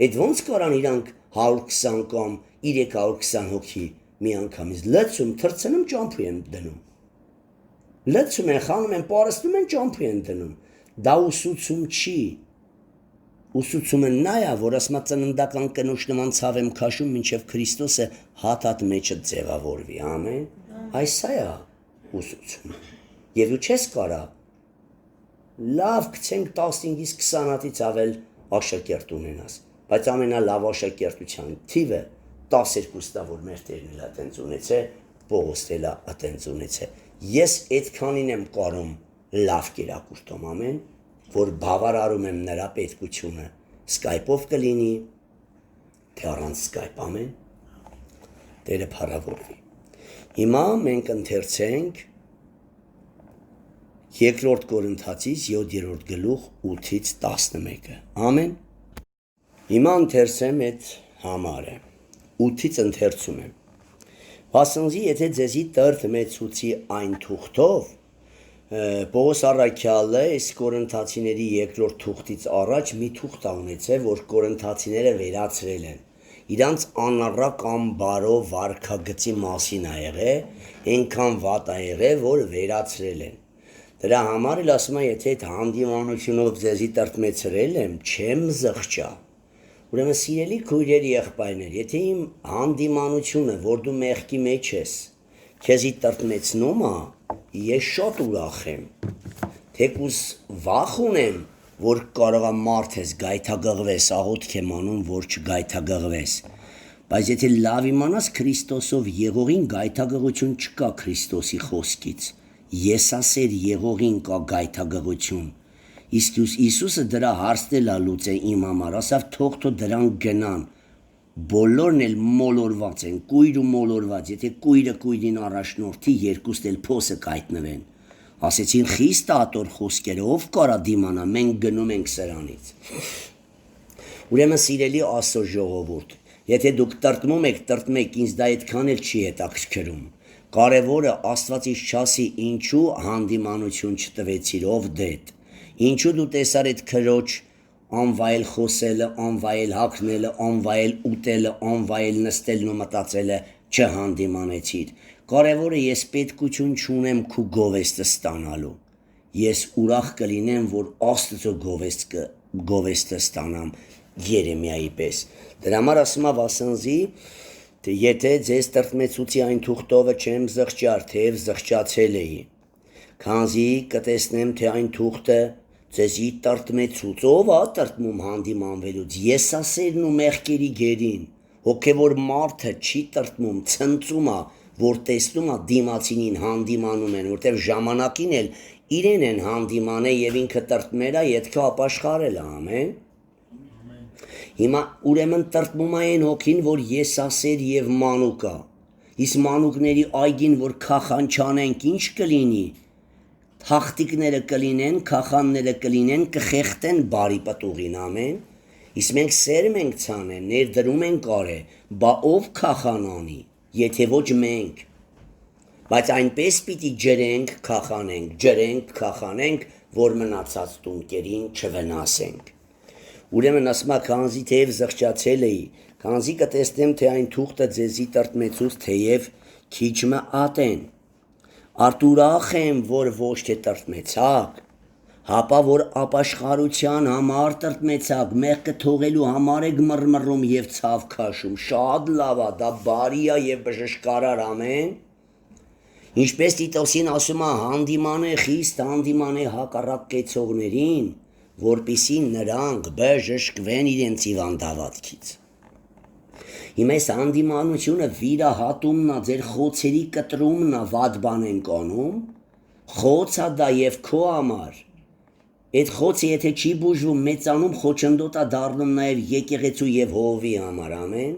այդ ոնց կարան իրանք 120 կամ 320 հոգի մի անգամից, լծում, թրցնում ճամփի են դնում, լծում են, խանում են, պարստում են ճամփի են դնում, դա ուսուցում չի, ուսուցումը նա է, որ ասմա ծննդական կնոջ նման ցավ եմ քաշում, մինչև Քրիստոսը հատ մեջը ձևավորվի, ամեն, այս է ուսուցումը, և ու չես կարա, լավ կցենք 15-ից 20 հատից ավել աշակերտ ունենաս, բայց ամենալավ աշակերտության թիվը 12-ը, որ մեր Տերն էլ ատենց ունեց է, Պողոս էլ ատենց ունեց է, ես այդքանին եմ կարում լավ կերակուրտում, ամեն, որ բավարարում եմ նրա պետքությունը, Skype-ով կլինի, թե առանց Skype, ամեն, Տերը փառավորվի։ Հիմա մենք ընթերցենք 2 Կորինթացիս 7-րդ գլուխ 8-ից 11, ամեն։ Հիմա ընթերցեմ այդ համարը, 8-ից ընթերցում եմ։ Վասնզի, եթե ձեզի տրդ մեծուցի այն թուղթով, Պողոս առաքյալը այս Կորինթացիների 2-րդ թուղթից առաջ մի թուղթ ունեցել, որ Կորինթացիները վերացրել են։ Իրանց անառակ անբարո վարքագծի մասին ա եղել, այնքան վատ ա եղել, որ վերացրել են։ Դրա համար էլ ասում եմ, եթե այդ հանդիմանությունով ձեզի տրտմեցրել եմ, չեմ զղջա։ Ուրեմն սիրելի քույրեր եղբայրներ, եթե իմ հանդիմանությունը, որ դու մեղքի մեջ ես, քեզի տրտմեցնում ա, ես շատ ուրախ եմ, թեկուզ վախ ունեմ, որ կարողա մարդ ես գայթագղվես, աղոթք եմ անում, որ չգայթագղվես, բայց եթե լավ իմանաս Քրիստոսով եղողին գայթագղություն չկա Քրիստոսի խոսքից, եսասեր եղողին կա գայթագղություն, իսկ Իսուսը դրա հարցնել ա լուծե իմ համար, ասավ թող դրան գնան, բոլորն էլ մոլորված են, կույր ու մոլորված, եթե կույրը կույրին առաջնորդի, երկուստ էլ փոսը կայտնվեն, ասեցին խիստ ատոր խոսքերը, ով կարա դիմանա, մենք գնում ենք սրանից։ Ուրեմն սիրելի Աստծո ժողովուրդ, եթե դուք տրտմում եք, ինձ դա այդքան էլ չի հետաքրքրում, կարևորը Աստվածից չասի ինչու հանդիմանություն չտվեցիր, ով դեդ, ինչու դու տեսար այդ քրոջ անվայել խոսելը, անվայել հագնելը, անվայել ուտելը, անվայել նստելն ու մտածելը չհանդիմանեցիր։ Կարևորը ես պետքություն չունեմ քու գովեստը ստանալու։ Ես ուրախ կլինեմ, որ Աստծո գովեստը ստանամ Երեմիայի պես։ Դրա համար ասում ա վասնզի, թե եթե ձեզ տրտմեցուցի այն թուղթովը չեմ զղջար, թեև զղջացել էի, քանզի կտեսնեմ, թե այն թուղթը Ձեզի տրտմեցուց ով է տրտմում հանդիմանվելուց, եսասերն ու մեղքերի գերին, հոգևոր մարդը չի տրտմում, ցնծում է, որ տեսնում է դիմացինին հանդիմանում են, որտեղ ժամանակին էլ իրեն են հանդիմանե եւ ինքը տրտմելա, ետքը ապաշխարել է, ամեն։ Հիմա ուրեմն տրտմում է այն հոգին, որ եսասեր եւ մանուկ է։ Իսկ մանուկների այգին, որ քախան չանենք, ինչ կլինի։ Թախտիկները կլինեն, քախանները կլինեն, կխեղտեն բարի պտուղին, ամեն։ Իսկ մենք սերմ ենք ցանեն, ներդրում ենք արե, բա ով քախանանի, եթե ոչ մենք։ Բայց այնպես պիտի ջրենք, քախանենք, որ մնացած տունկերին չվնասենք։ Ուրեմն ասма քանզի թեև զղջացել էի, քանզի կտեսնեմ, թե այն թուղթը ձեզի տրտմեցուց թեև քիչմը ատեն։ Արտուրախ եմ, որ ոչ թե տրտմեցաք, հապա որ ապաշխարության համար տրտմեցաք, մեղքը թողելու համար եք մռմռում եւ ցավ քաշում, շատ լավ է, դա բարի է եւ բժշկարար, ամեն։ Ինչպես Տիտոսին ասում է, հանդիման է խիստ, հանդիման է հակառակ կեցողներին, որպիսի նրանք բժշկվեն իրենց հիվանդավատքից։ Հիմա այս հանդիմանությունը վիրահատումն է, ձեր խոցերի կտրումն է, վատ բան ենք անում, խոցա դա եւ քո համար։ Այդ խոցը եթե չի բուժվում, մեծանում խոչընդոտ է դառնում նաեւ եկեղեցու եւ հովի համար, ամեն։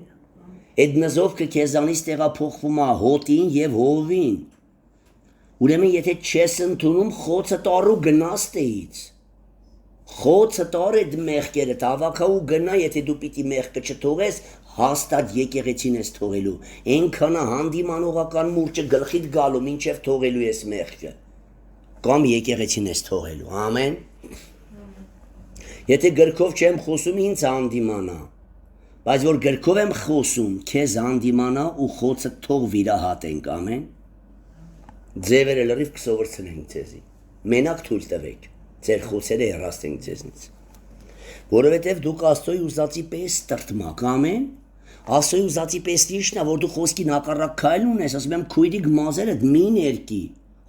Այդ նզովքը քեզանից տեղափոխվում է հոտին եւ հովին։ Ուրեմն եթե չես ընդունում, խոցը տառու գնաս տեից։ Խոցը տար այդ մեղքերը հավաքա ու գնա, եթե դու պիտի մեղքը չթողես, հաստատ եկեղեցին ես թողելու։ Այնքան հանդիմանողական մուրճը գլխիդ գալու, մինչև թողելու ես մեղքը։ Կամ եկեղեցին ես թողելու, ամեն։ Եթե գրքով չեմ խոսում, ինձ հանդիմանա, բայց որ գրքով եմ խոսում, քեզ հանդիմանա ու խոցը թող վիրահատենք, ամեն։ Ձևերը լրիվ կսովորցնենք ձեզի, մենակ թույլ տվեք, ձեր խոցերը հեռացնենք ձեզնից, որովհետև դուք Աստծոյ ուզածի պես տրտմակ, ամեն։ Աստծոյ ուզածի պես ինչն է, որ դու խոսքի հակառակ քայլ ունես, ասում եմ քույրիկ մազերդ մի ներկի,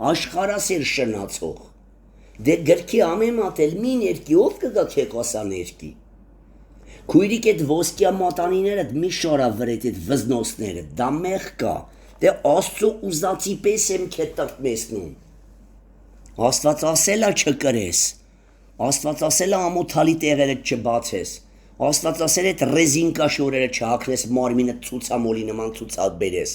աշխարհասեր շնացող, դե գրքի ամեն մատել մի ներկի, ով կգա քեքոսա ներկի։ Քույրիկ այդ ոսկյա մատանիներդ մի շորա վրետ այդ վզնոսները, դա մեղ կա, դե Աստծո ուզածի պես եմ քեզ տրտմեցնում։ Աստված ասելա չկրես, Աստված ասելա ամոթալի տեղերը չբացես, Աստված ասել է ռեզինկա շորերը չհակնես, մարմինը ցուցամոլի նման ցուցած բերես։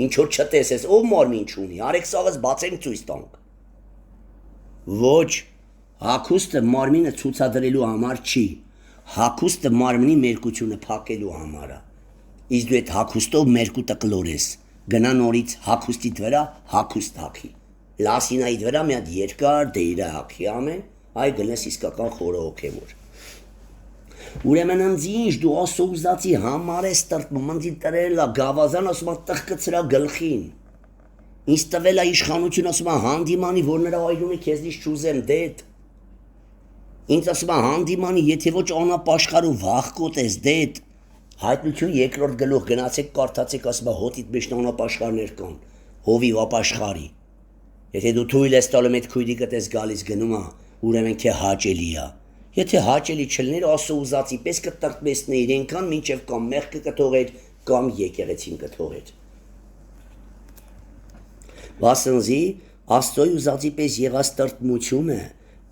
Ինչ որ չտեսես, ով մարմին չունի, արեք սաղս բացենք ցույց տանք։ Ոչ, հագուստը մարմինը ցուցադրելու համար չի, հագուստը մարմնի մերկությունը փակելու համար է։ Իսկ դու այդ հագուստով մերկուտը կլորես, գնա նորից հագուստիդ վրա հագուստ հագի։ Լասինայիդ վրա մի հատ երկար դեյրը հագի, ամեն, այ գնես իսկական խորը հոգևոր։ Ուրեմն ընձի ինչ դու Աստծո ուզածի համար ես տրտմում, ընձի տրելա գավազան ասում է տղկցրա գլխին։ Ինձ տվել է իշխանություն ասում է հանդիմանի, որ նրա այլունը քեզնից չուզեմ դեդ։ Ինձ ասում է հանդիմանի, եթե ոչ անապաշխար ու վախկոտ ես դեդ։ Հայտնություն երկրորդ գլուխ գնացեք կարդացեք, ասում է հոտիդ մեջ անապաշխարներ կան, հովի ապաշխարի։ Եթե դու թույլ ես տալու այդ քույրիկդ ես գալիս գնում է, ուրեմն քե հաճելի է։ Եթե հաճելի չլներ, Աստծո ուզածի պես կտրտմեցնեիր այնքան, մինչև կամ մեղքը կթողեր, կամ եկեղեցին կթողեր։ Վասնզի Աստծո ուզածի պես եղած տրտմությունը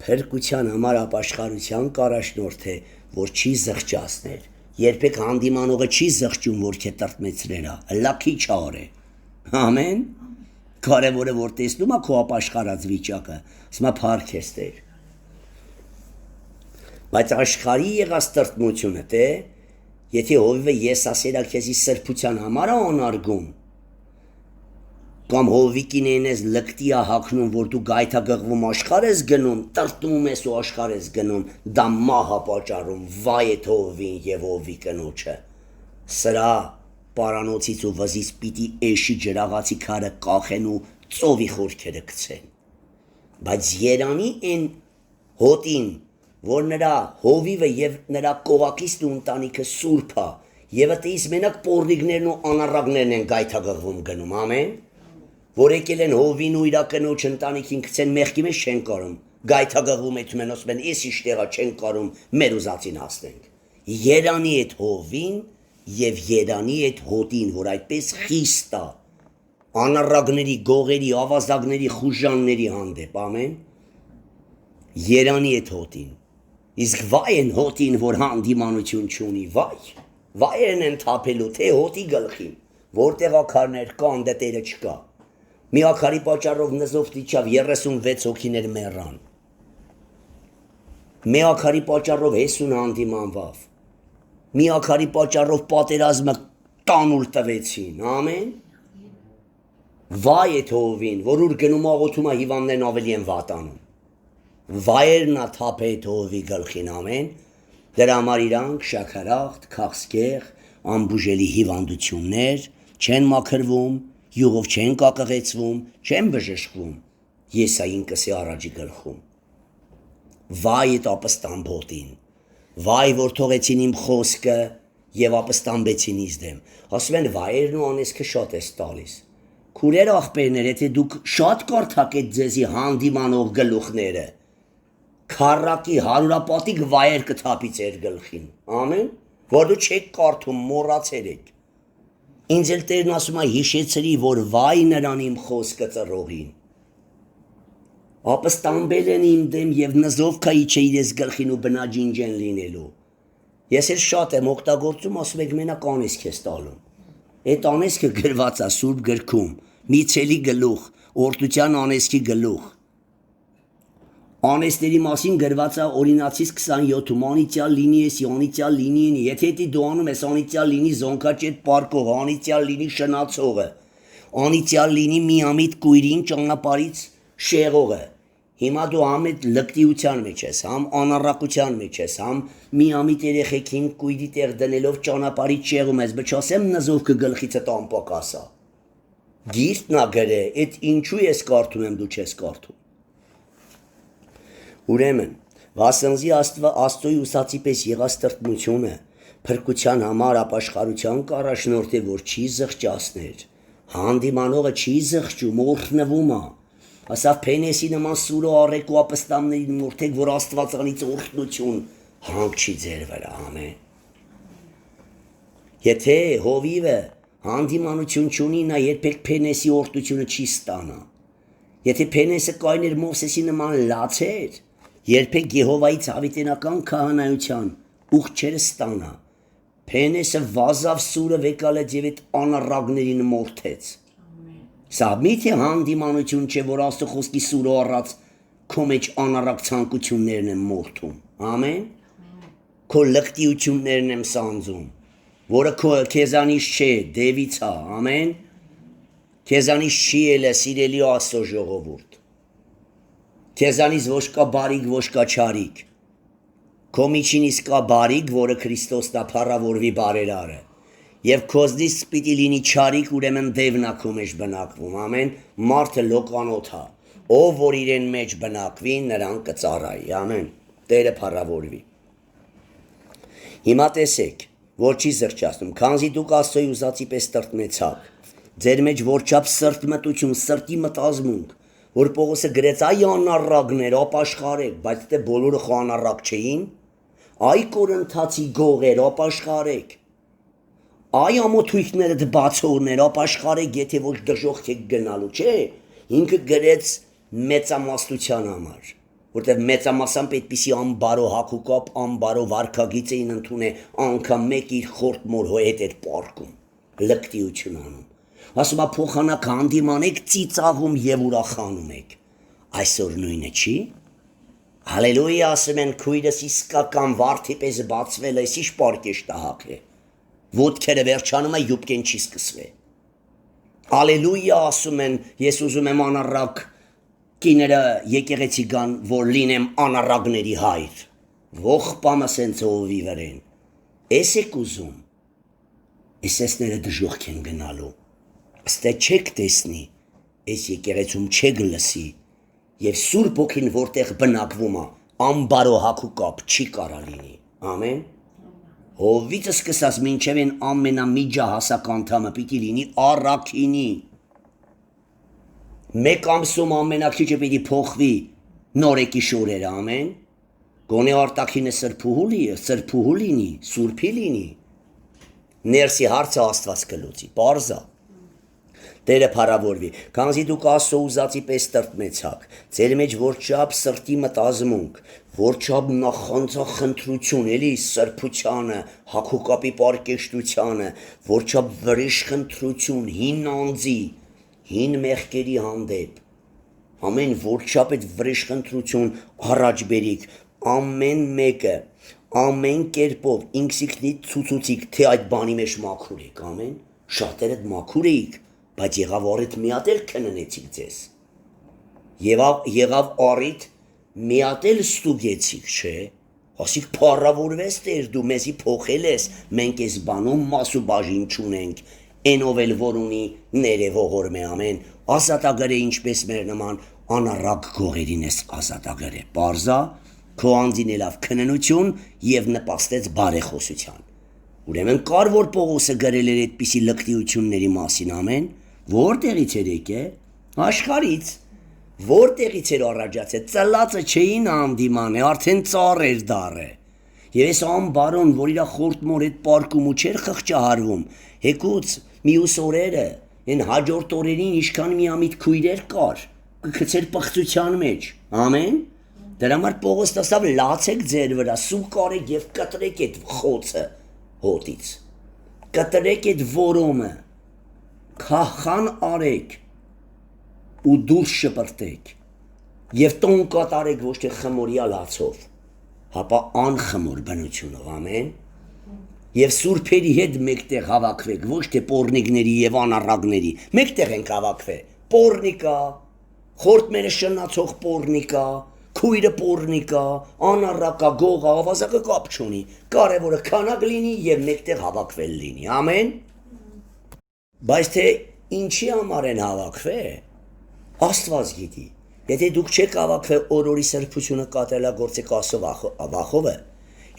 փրկության համար ապաշխարության կարաշնորթ է, որ չի զղջացներ։ Երբեք հանդիմանողը չի զղջում, որ քե տրտմեցնելա, լաքի չարե։ Ամեն։ Կարևորը որ տեսնում է քո ապաշխարած վիճակը, ասում է փառք ես Տեր։ Բայց աշխարհի եղած տրտմությունը թե եթե հովիվը եսասերա քեզի սրբության համար է անարգում կամ հովիկին ես լկտի է հագնում որ դու գայթակղվում աշխարհ ես գնում տրտմում ես ու աշխարհ ես գնում դա մահ է պատճառում վայ է հովին եւ հովի կնոջը սրա պարանոցից ու վզից պիտի էշի ջրաղացի քարը կախեն ու ծովի խորքերը գցեն բայց Երանի այն հոտին որ նրա հովիվը եւ նրա կողակիցն ու ընտանիքը սուրբ է եւ ըտեից մենակ պոռնիկներն ու անառակներն են գայթակղվում գնում ամեն որ եկել են հովին ու իր կնոջ ընտանիքին գցեն մեղքի մեջ չեն կարում գայթակղում է թմենոս մեն ես իշտեղա չեն կարում մեր ուզածին հասնենք։ Երանի այդ հովին և երանի այդ հոտին, որ այդպես խիստ է անառակների, գողերի, ավազակների, խուժանների հանդեպ, ամեն, երանի այդ հոտին, իսկ վայ են հոտին, որ հանդիմանություն չունի, վայ են թափելու, թե հոտի գլխին, որտեղ ակարներ կան, դե տերը չկա, մի ակարի պատճառով նզով տիչավ 36 հոգիներ մեռան, մի ակարի պատճառով 50 հանդիմանվավ, մի ակարի պատճառով պատերազմը տանուլ տվեցին, ամեն, վայ այդ հովին, որ ուր գնում աղոթում է հիվանդներն ավելի են վատանում, վայերն է թափ այդ հովի գլխին, ամեն, դրա համար իրանք շաքարախտ, քաղցկեղ, անբուժելի հիվանդություններ, չեն մաքրվում, յուղով չեն կակղեցվում, չեն բժշկվում, Եսայինքս է առաջի գլխում, վայ այդ ապստամբոտին, վայ որ թողեցին իմ խոսքը և ապստամբեցին իզ դեմ, ասում են վայերն ու անեսքը շատ ես տալիս, քուրեր աղբերներ, եթե դուք շատ կարդակեք ձեզի հանդիմանող գլուխները, քառակի հարուրապատիկ վայեր կթափի ձեր գլխին, ամեն, որ դու չեք կարդում, մոռացել եք, ինձ էլ Տերն ասում է հիշեցրի, որ վայ նրան իմ խոսքը ծռողին, ապստամբել են իմ դեմ և նզով կայի չէ իրես գլխին ու բնաջինջ են լինելու, ես էլ շատ եմ օգտագործում, ասում եք մենակ անեսք ես տալում, այդ անեսքը գրված է Սուրբ գրքում, մի ցելի գլուխ, օրդության անեսքի գլուխ, անեսների մասին գրված է Օրինացիս 27-ում, անիծյալ լինի ես, անիծյալ լինի, եթե դի դու անում ես անիծյալ լինի զոնքաճետ պարկողը, անիծյալ լինի շնացողը, անիծյալ լինի միամիտ կույրին ճանապարից շեղողը, հիմա դու համ այդ լկտիության մեջ ես, համ անառակության մեջ ես, համ միամիտ երեխեքին կույրի տեղ դնելով ճանապարից շեղում ես, բայց չասեմ նզովքը գլխիցդ անպակասա, գիրտն ա գրե, այդ ինչու ես կարդում եմ, դու չես կարդում, ուրեմն, վասնզի աստոյի ուսացի պես եղած տրտմությունը, փրկության համար ապաշխարության կառաջնորդ է, որ չի զղջացներ, հանդիմանողը չի զղջում, օրհնվում է, ասավ Փենեսի նման սուրո առեք ու ապստամներին մորթեք, որ Աստվածանից օրհնություն հանգչի ձեր վրա, ամեն, եթե հովիվը հանդիմանություն չունի, նա երբեք Փենեսի օրհնությունը չի ստանա, եթե Փենեսը կայներ Մովսեսի նման լաց էր, երբեք Եհովայից հավիտենական քահանայության ուղջերը ստանա, Փենեսը վազավ սուրը վեկալեց և այդ անառակներին մորթեց, սա միթե հանդիմանություն չէ, որ Աստծո խոսքի սուրը առած քո մեջ անառակ ցանկություններն եմ մորթում, ամեն, քո լկտիություններն եմ սանձում, որը քեզանից չէ, դևից է, ամեն, քեզանից չի ելը սիրելի Աստծո ժողովուրդ, քեզանից ոչ կա բարիք, ոչ կա չարիք, քո միջինից կա բարիք, որը Քրիստոսն է փառավորվի բարերարը, և քոզնից պիտի լինի չարիք, ուրեմն դևն ա քո մեջ բնակվում, ամեն, մարդը լոկանոտ է, ով որ իրեն մեջ բնակվի, նրան կծառայի, ամեն, Տերը փառավորվի, հիմա տեսեք, որ չի զղջացնում, քանզի դուք Աստծոյի ուզածի պես տրտմեցաք, ձեր մեջ որչափ սրտմտություն, սրտի մտազմունք, որ Պողոսը գրեց այ անառակներ, ապաշխարեք, բայց դե բոլորը խո անառակ չէին, այ Կորինթացի գողեր, ապաշխարեք, այ ամոթույքներդ բացողներ, ապաշխարեք, եթե ոչ դժոխք եք գնալու, չէ, ինքը գրեց մեծամասնության համար, որտեղ մեծամասամբ այդպիսի անբարո հագուկապ, անբարո վարքագիծ էին ընդունել, անգամ մեկ իր խորտ մոր հետ էր պարկում, լկտիություն անում, ասում է փոխանակ հանդիմանեք, ծիծաղում և ուրախանում եք, այսօր նույնը չի, հալելույա ասում են քույրս իսկական վարդի պես բացվել է, ես ինչ պարկեշտ հագ է, ոտքերը վերջանում է, յուբկեն չի սկսվե, հալելույա ասում են, ես ուզում եմ անառակ կիները եկեղեցի գան, որ լինեմ անառակների հայր, ողբամը սենց հովի վրեն, ես եք ուզում, էսեսները դժոխք են գնալու, ստե չեք տեսնի, ես եկեղեցում չեք լսի, և Սուրբ Հոգին որտեղ բնակվում է, անբարո հագուկապ չի կարա լինի, ամեն, հովիցը սկսած մինչև են ամենամիջահասակ անդամը պիտի լինի առաքինի, մեկ ամսում ամենակիչը պիտի փոխվի, նորեկի շորերը, ամեն, գոնե արտաքինը սրբուհու լինի, սուրբի լինի, ներսի հարցը Աստված կլուծի, պարզա, Տերը փառավորվի, քանզի դուք Աստծո ուզածի պես տրտմեցաք, ձեր մեջ որչափ սրտի մտազմունք, որչափ նախանձախնդրություն, էլի սրբությանը, հագուկապի պարկեշտությանը, որչափ վրիժխնդրություն, հին անձի, հին մեղքերի հանդեպ, ամեն որչափ այդ վրիժխնդրություն առաջ բերիք, ամեն մեկը, ամեն կերպով ինքսիքնիդ ցուցուցիկ, թե այդ բանի մեջ մաքուր եք, ամեն, շատերդ մաքուր էիք, բայց եղավ առիթ մի հատ էլ քննեցիք ձեզ, եղավ առիթ մի հատ էլ ստուգեցիք, չէ, ասիք փառավորվես Տեր դու մեզի փոխել ես, մենք այս բանում մաս ու բաժին չունենք, այնով էլ որ ունի ներևողորմ է, ամեն, ազատագրե ինչպես մեր նման անառակ գողերին ես ազատագրե, պարզա, քո անձին ելավ քննություն և նպաստեց բարեխոսության, ուրեմն կար որ Պողոսը գրել էր այդպիսի լկտիությունների մասին, ամեն, որտեղից էր եկե, աշխարից, որտեղից էր առաջացել, ծլածը չէին անդիմանը, արդեն ծառ էր դառը, և այս ամբարոն, որ իրա խորտմոր հետ պարկում ու չէր խղճահարվում, հեկուց միուս օրերը, են հաջորդ օրերին իշքան միամիտ քույրեր կար, կգցեր պղծության մեջ, ամեն, դրա համար Պողոս ասավ լացեք ձեր վրա, սուկ արեք և կտրեք այդ խոցը հոտից, կտրեք այդ որոմը, քահան արեք ու դուրս շպրտեք և տոն կատարեք ոչ թե խմորյալ հացով, հապա անխմոր բնությունով, ամեն, և սուրբերի հետ մեկտեղ հավաքվեք, ոչ թե պոռնիկների և անառակների, մեկտեղ ենք հավաքվել, պոռնիկա, խորտմերը շնացող պոռնիկա, քույրը պոռնիկա, անառակա, գողա, ավազակը կապ չունի, կարևորը քանակ լինի և մեկտեղ հավաքվել լինի, ամեն, բայց թե ինչի համար են հավաքվել, Աստված գիտի, եթե դուք չեք հավաքվել օրորի սրբությունը կատարելագործեք Աստծո վախովը,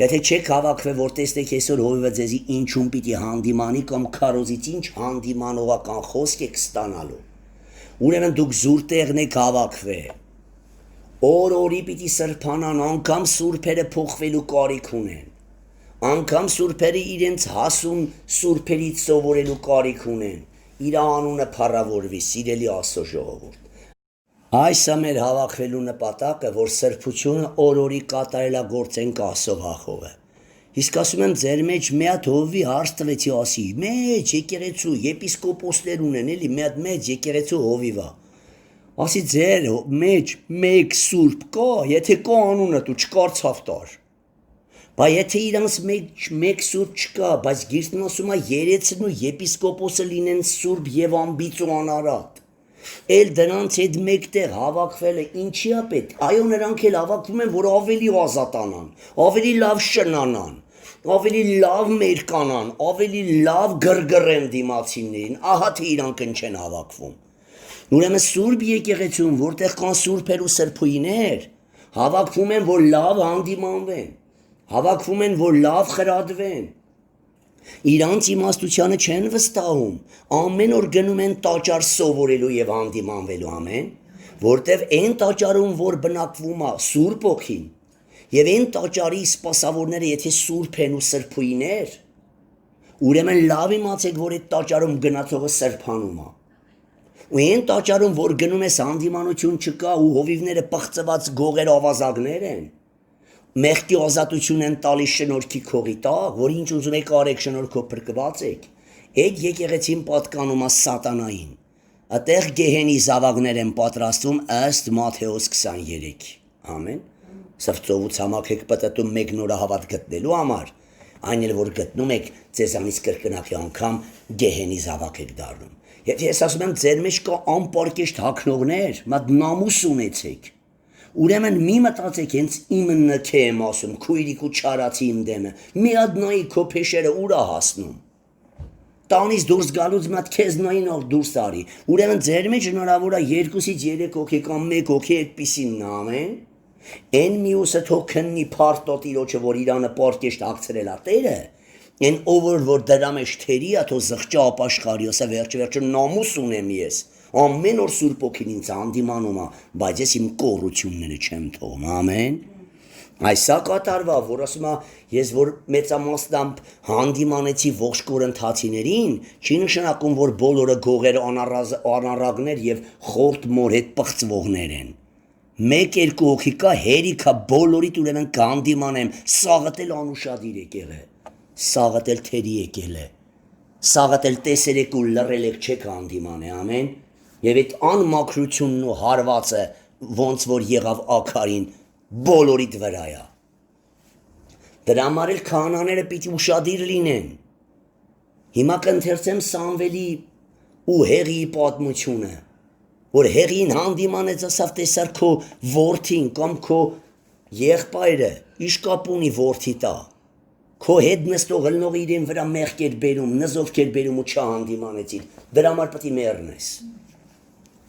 եթե չեք հավաքվել, որ տեսնեք այսօր հովիվը ձեզի ինչում պիտի հանդիմանի կամ քարոզից ինչ հանդիմանողական խոսք եք ստանալու, ուրեմն դուք զուր տեղն եք հավաքվել, օրորի պիտի սրբանան, անգամ սուրբերը փոխվելու կարիք ունեն, անգամ սուրբերը իրենց հասուն սուրբերից սովորելու կարիք ունեն, իր անունը փառավորվի, սիրելի Աստծո ժողովուրդ, այս է մեր հավաքվելու նպատակը, որ սրբությունը օրորի կատարելագործենք Աստծո վախովը, իսկ ասում եմ ձեր մեջ մի հատ հովվի հարց տվեցի ասի, մեջ եկեղեցու, եպիսկոպոսներ ունեն, էլի մի հատ մեծ եկեղեցու հովիվա, ասի ձեր մեջ մեկ սուրբ կա, եթե կա անունը դու չկարծավ տար, բայց եթե իրանց մեջ մեկ սուրբ չկա, բայց գիրքն ասում է երեցն ու եպիսկոպոսը լինեն սուրբ և անբիծ ու անարատ, էլ դրանց հետ մեկտեղ հավաքվելը ինչի է պետք, այո նրանք էլ հավաքվում են, որ ավելի ազատանան, ավելի լավ շնանան, ավելի լավ մերկանան, ավելի լավ գրգռեն դիմացիներին, ահա թե իրանք չեն հավաքվում, ուրեմն սուրբ եկեղեցում, որտեղ կան սուրբեր ու սրբույներ, հավաքվում են, որ լավ հանդիմանվեն, հավաքվում են, որ լավ խրատվեն, իրանց իմաստությանը չեն վստահում, ամեն օր գնում են տաճար սովորելու և հանդիմանվելու, ամեն, որտև են տաճարում, որ բնակվում է սուրբ ոգին, և են տաճարի սպասավորները, եթե սուրբ են ու սրբույներ, ուրեմն լավ իմացեք, որ այդ տաճարում գնացողը սրբանում է, ու են տաճարում, որ գնում ես հանդիմանություն չկա ու հովիվները պղծված գողեր ավազակներ են, մեղքի ազատություն են տալիս շնորհքի քողի տակ, որ ինչ ուզում եք արեք շնորհքով փրկված եք, այդ եկեղեցին պատկանում է սատանային, այդտեղ գեհենի զավակներ են պատրաստվում ըստ Մատթեոս 23, ամեն, սրտով ու ցամաք եք պտտում մեկ նորահավատ գտնելու համար, այն էլ որ գտնում եք ձեզանից կրկնակի անգամ գեհենի զավակ եք դառնում, եթե ես ասում եմ ձեր մեջ կա անպարկեշտ հագնողներ, մատ նամուս ունեցեք, ուրեմն մի մտածեք հենց իմը նքը եմ ասում, քույրիկ ու չարացի իմ դեմը, մի հատ նայի քո փեշերը ուր է հասնում, տանից դուրս գալուց մի հատ քեզ նային ող դուրս արի, ուրեմն ձեր մեջ հնարավոր է 2-ից 3 հոգի կամ 1 հոգի այդպիսին ամեն, են մյուսը թող քննի փարտոտ իրոջը, որ իրանը պարկեշտ հագցրել է Տերը, են ով որ դրա մեջ թերի է թող զղջա ապաշխարի, ասա վերջը նամուս ունեմ ես, Ամեն օր Սուրբ Օքին ինձ հանդիմանում է, բայց ես իմ կոռությունները չեմ թողում, ամեն։ Այսա կատարվա, որ ասում է, ես որ մեծամասնամբ հանդիմանեցի ողջ կորընթացիներին, չի նշանակում, որ բոլորը գողեր անառագներ եւ խորտ մոր հետ պղծվողներ են։ Մեկ-երկու հոգի կա, հերիքա բոլորիդ ուրեմն կհանդիմանեմ, սաղդ էլ անուշադիր եկել է, սաղդ էլ թերի եկել է, սաղդ էլ տեսել եք ու լռել եք չեք հանդիման է, ամեն, եւ այդ անմաքրությունն ու հարվածը, ոնց որ եղավ աքարին, բոլորիդ վրա է։ Դրա համար էլ քահանաները պիտի ուշադիր լինեն։ Հիմա կընթերցեմ Սամվելի ու Հեղիի պատմությունը, որ Հեղին հանդիմանեց ասավ տեսար քո որդին կամ քո եղբայրը ինչ կապ ունի որդի տա, քո հետ նստող ըլնող իրեն վրա մեղք էր բերում, նզովք էր բերում ու չհանդիմանեցին, դրա համար պետք է մեռնես։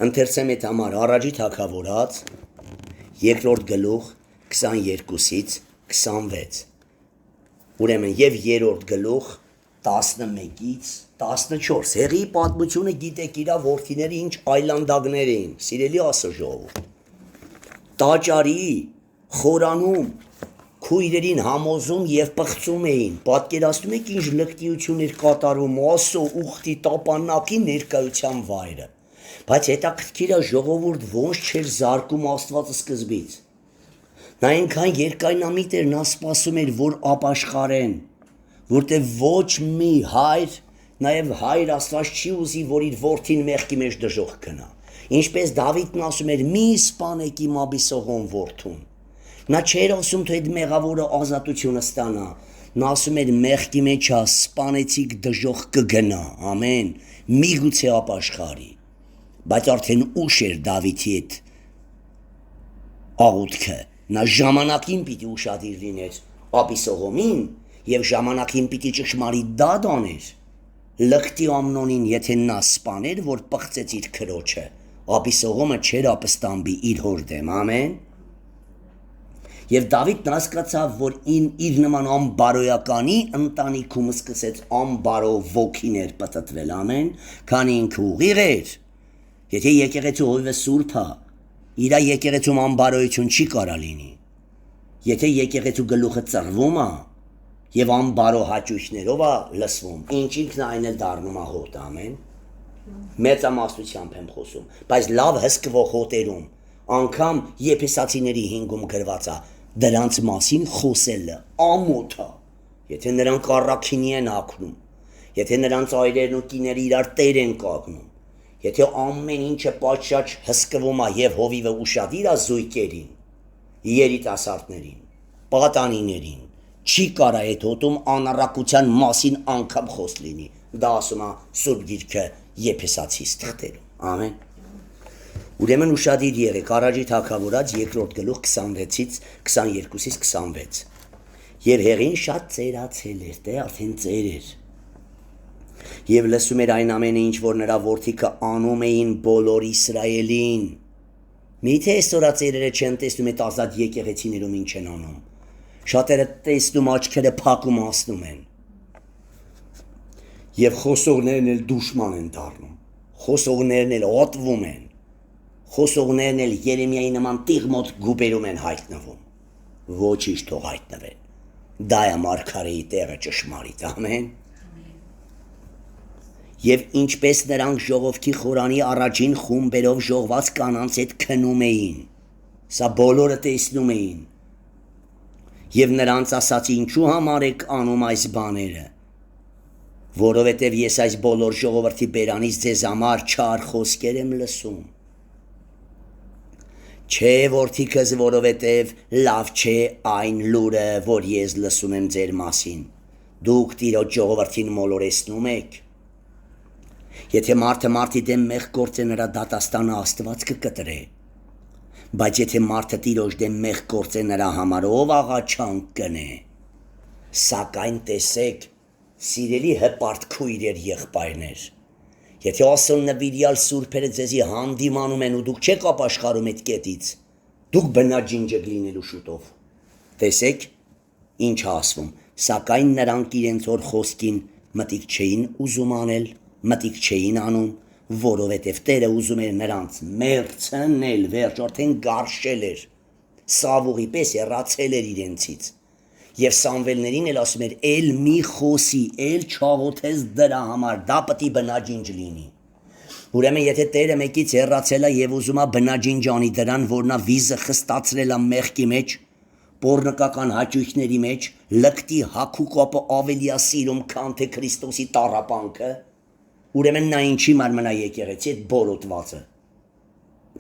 Ընթերցեմ այդ համար առաջի թագավորաց 2-րդ գլուխ 22-ից 26, ուրեմն եւ 3-րդ գլուխ 11-ից 14, Հեղիի պատմությունը գիտեք իրա որդիների ինչ այլանդակներ էին, սիրելի ասը ժողով, տաճարի, խորանում, քույրերին համոզում եւ պղծում էին, պատկերացնում եք ինչ լկտիություն էր կատարում, ասո ուխտի տապանակի ներկայության վայրը, բայց հետաքրքիր է ժողովուրդ ոնց չէր զարկում Աստվածը սկզբից, նա այնքան երկայնամիտ էր, նա սպասում էր, որ ապաշխարեն, որտեղ ոչ մի հայր, նաև հայր Աստված չի ուզի, որ իր որդին մեղքի մեջ դժոխք գնա, ինչպես Դավիթն ասում էր, մի սպանեք իմ Աբիսողոն որդուն, նա չէր ասում, թե այդ մեղավորը ազատությունը ստանա, նա ասում էր մեղքի մեջ է, սպանեցիք դժոխք կգնա, ամեն, միգուցե ապաշխարի, բայց արդեն ուշ էր Դավիթի այդ աղոթքը, նա ժամանակին պիտի ուշադիր լիներ Աբիսողոմին եւ ժամանակին պիտի ճշմարիտ դատ աներ, լկտի Ամնոնին եթե նա սպաներ, որ պղծեց իր քրոջը, Աբիսողոմը չէր ապստամբի իր հոր դեմ, ամեն։ Եվ Դավիթն հասկացավ, որ իր նման անբարոյականի ընտանիքում սկսեց անբարո ոգիներ պտտվել, ամեն, քանի ինքը ուղիղ էր, եթե եկեղեցու հովիվը սուրբ է, իրա եկեղեցում անբարոյություն չի կարա լինի, եթե եկեղեցու գլուխը ծռվում է, եւ անբարո հաճույքներով է լսվում, ինչ ինքն այն էլ դառնում է հոտ, ամեն, մեծամասնությամբ եմ խոսում, բայց լավ հսկվող հոտերում, անգամ Եփեսացիների 5-ում գրված է, դրանց մասին խոսելը ամոթ է, եթե նրանք առաքինի են ակնում, եթե նրանց այրերն ու կիները իրար տեր են կագնում, եթե ամեն ինչը պատշաճ հսկվում է եւ հովիվը ուշադիր է զույգերին, երիտասարդներին, պատանիներին, չի կարա այդ հոտում անառակության մասին անգամ խոս լինի, դա ասում է Սուրբ Գիրքը Եփեսացիս թղթերում, ամեն։ Ուրեմն ուշադիր եղեք, առաջի թագավորաց 2-րդ գլուխ 26-ից 22-ից 26, եւ Հեղին շատ ծերացել էր, դե արդեն ծեր էր, եւ լսում էր այն ամենը, ինչ որ նրա որդիքը անում էին բոլոր Իսրայելին, միթե այսօր ծերերը չեն տեսնում այդ ազատ եկեղեցիներում ինչ են անում, շատերը տեսնում աչքերը փակում ասնում են, եւ խոսողներն էլ դուշման են դառնում, խոսողներն էլ ոտվում են, խոսողներն էլ Երեմիայի նման տիղմոտ գուբերում են հայտնվում, ոչինչ թող հայտնվեն, դա է մարգարեի տեղը ճշմարիտ, ամեն։ Եվ ինչպես նրանք ժողովքի խորանի առաջին խումբերով ժողված կանանց հետ քնում էին, սա բոլորը տեսնում էին, եւ նրանց ասաց ինչու համար եք անում այս բաները, որովհետև ես այս բոլոր ժողովրդի բերանից ձեզ համար չար խոսքեր եմ լսում, չէ որդիքս, որովհետև լավ չէ այն լուրը, որ ես լսում եմ ձեր մասին, դուք Տիրոջ ժողովրդին մոլորեցնում եք, եթե մարդը մարդի դեմ մեղք գործե նրա դատաստանը Աստված կկտրե, բայց եթե մարդը Տիրոջ դեմ մեղք գործե նրա համար ով աղաչանք կնե, սակայն տեսեք, սիրելի հպարտ քույրեր եղբայրներ, եթե ասոն նվիրյալ սուրբերը ձեզի հանդիմանում են ու դուք չեք ապաշխարում այդ կետից, դուք բնաջինջը լինելու շուտով, տեսեք, ինչ ասվում, սակայն նրանք իրենց օր խոսքին մտիկ չէին ուզում անել, մտիկ չէին անում, որովհետև Տերը ուզում էր նրանց մերցնել, վերջ արդեն գարշել էր, Սավուղի պես հեռացել էր իրենցից, եւ Սամվելներին էլ ասում էր, «Էլ մի խոսի, էլ չաղոթես դրա համար, դա պետք է բնաջինջ լինի»։ Ուրեմն եթե Տերը մեկից հեռացել է եւ ուզում է բնաջինջ անի դրան, որ նա վիզը խստացրել է մեղքի մեջ, Պորնկական հաճույքների մեջ, լկտի հակու կապը ավելի է սիրում, քան թե Քրիստոսի տառապանքը, ուրեմն նա ինչի մարմնա եկեղեցի այդ բորոտվածը։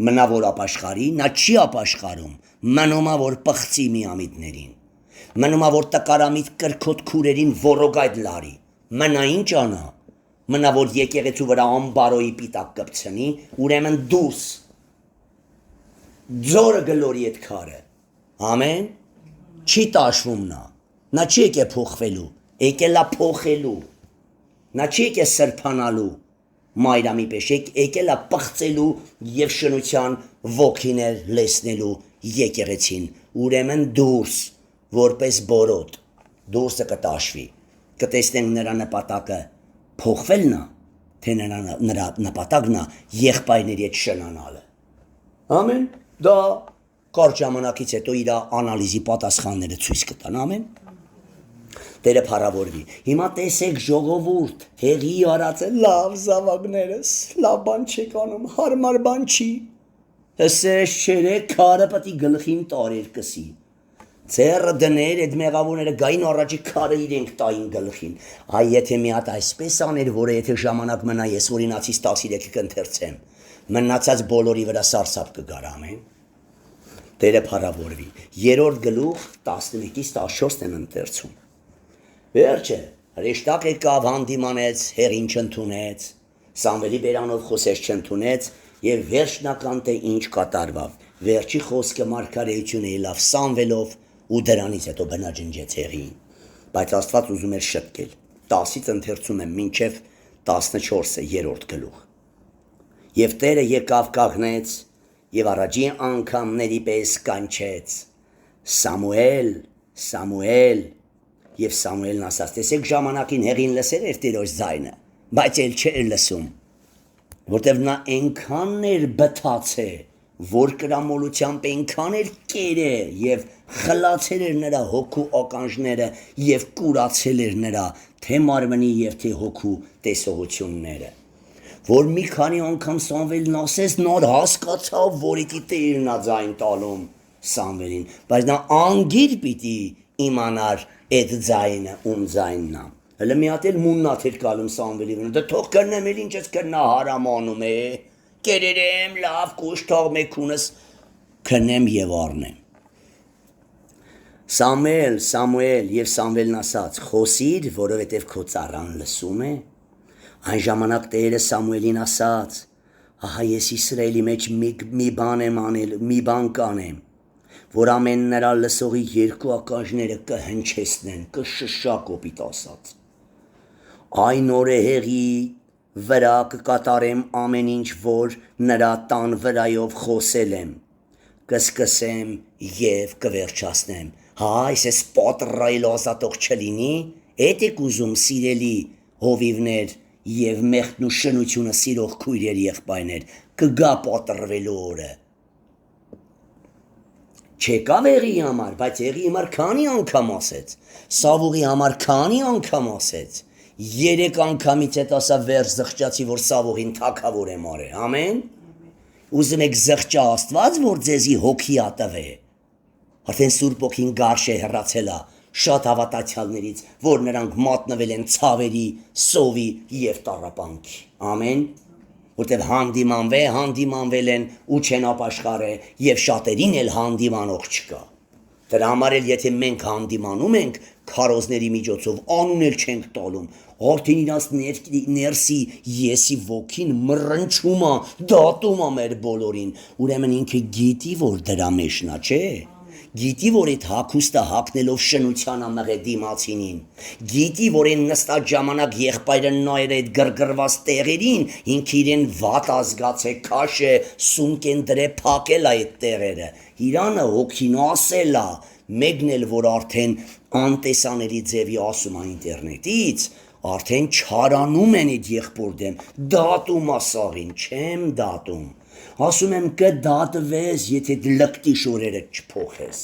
Մնա որ ապաշխարի, նա չի ապաշխարում, մնում է որ պղծի միամիտներին, մնում է որ տկարամիտ կրքոտ քուրերին որոգայդ լարի, մնա ինչ անա, մնա որ եկեղեցու վրա ամբարոյի պիտակ կպցնի, ուրեմն դուրս, ձորը գլորի այդ քարը, ամեն, չի տաշվում նա չի եկե փոխվելու, եկել է փոխելու, նա չի եկե սրբանալու, մայրամի պես եկել է պղծելու եւ շնության ոգիներ լեսնելու եկեղեցին, ուրեմն դուրս, որպես բորոտ, դուրսը կտաշվի, կտեսնենք նրա նպատակը փոխվելն է, թե նրա նպատակն է եղբայրների հետ շնանալը, ամեն, դա կարճ ժամանակից հետո իր անալիզի պատասխանները ցույց կտան, ամեն։ Տերը փառավորվի։ Հիմա տեսեք ժողովուրդ, հեղի արածը լավ զավակներս, լավ բան չեք անում, հարմար բան չի։ Հսես չերը քարը պետք է գլխին տարեր կսի։ Ձեռը դներ այդ մեղավորները գային առաջի քարը իրենք տային գլխին։ Այ եթե մի հատ այսպես աներ, որը եթե ժամանակ մնա ես օրինացից 13 կընթերցեմ, մնացած բոլորի վրա սարսափ կգար, ամեն։ Տերը փառավորվի։ 3-րդ գլուխ 11-ից 14-ն են ընթերցում։ Վերջը հրեշտակ եկավ հանդիմանեց, հեղին չընդունեց, Սամվելի բերանով խոսեց չընդունեց եւ վերջնական թե ինչ կատարվավ։ Վերջի խոսքը մարգարեությունը ելավ Սամվելով ու դրանից հետո բնաջնջեց հեղին։ Բայց Աստված ուզում էր շտկել։ 10-ից ընթերցում եմ մինչև 14-ը 3-րդ գլուխ։ Եվ Տերը եկավ կանգնեց եւ առաջին անգամների պես կանչեց. Սամուել, Սամուել, եւ Սամուելն ասաց, տեսեք ժամանակին հեղին լսեր էր Տիրոջ ձայնը, բայց էլ չէր լսում, որտեւ նա այնքան էր բթացե, որ կրամոլությամբ այնքան էր կերը եւ խլացել էր նրա հոգու ականջները եւ կուրացել էր նրա թե մարմնի եւ թե հոգու տեսողությունները, որ մի քանի անգամ Սամվելն ասեց, նոր հասկացավ, որ իդի Տերն է ձայն տալում Սամվելին, բայց նա անգիր պիտի իմանար այդ ձայնը ում ձայնն է։ Հələ մի հատ էլ մուննաթ էր գալում Սամվելի վրա, դե թող կրնեմ էլ ինչ ես կրնա հարամանում է, կերերեմ, լավ, կուշ թող մեկունս քնեմ եւ առնեմ։ Սամուել, Սամուել, եւ Սամվելն ասաց, խոսիր, որովհետեւ քո ծառան լսում է։ Այն ժամանակ Տերը Սամուելին ասաց, ահա ես Իսրայելի մեջ մի բան եմ անել, մի բան կանեմ, որ ամեն նրա լսողի երկու ականջները կհնչեցնեն, կշշա կոպիտ ասած։ Այն օրը հեղի վրա կկատարեմ ամեն ինչ, որ նրա տան վրայով խոսել եմ, կսկսեմ եւ կվերջացնեմ։ Հա, այս պատռայլ ազատող չլինի, էդ եք ուզում սիրելի հովիվներ եւ մեղքն ու շնությունը սիրող քույրեր եղբայրներ, կգա պատռվելու օրը։ Չեկավ հեղի համար, բայց հեղի համար քանի անգամ ասեց, Սավուղի համար քանի անգամ ասեց, 3 անգամից հետ ասա վերջ զղջացի, որ Սավուղին թագավոր եմ արել, ամեն։ Ուզում եք զղջա Աստված, որ ձեզի հոգի ատվե, արդեն Սուրբ Հոգին գարշ է հեռացել է շատ հավատացյալներից, որ նրանք մատնվել են ցավերի, սովի եւ տառապանքի, ամեն, որտեւ հանդիմանվել են ու չեն ապաշխարել եւ շատերին էլ հանդիմանող չկա։ Դրա համար էլ եթե մենք հանդիմանում ենք քարոզների միջոցով անուն էլ չենք տալում, արդեն իրաց ներսի եսի ոգին մռնչում է, դատում է մեր բոլորին, ուրեմն ինքը գիտի, որ դրա մեջնա, չէ։ Գիտի, որ այդ հագուստը հագնելով շնության ամեղե դիմացինին, գիտի, որ այն նստած ժամանակ եղբայրը նայր այդ գրգռված տեղերին, ինքը իրեն վատ ազգաց է, քաշ է, սունկ են դրե փակել այդ տեղերը, իրանը հոգին ասել է, մեկն էլ որ արդեն անտեսանելի ձևի ասում է ինտերնետից, արդեն չարանում են իդ եղբոր դեմ, դատում ասաղին, չեմ դատում, ասում եմ կդատվես, եթե լկտի շորերը չփոխես,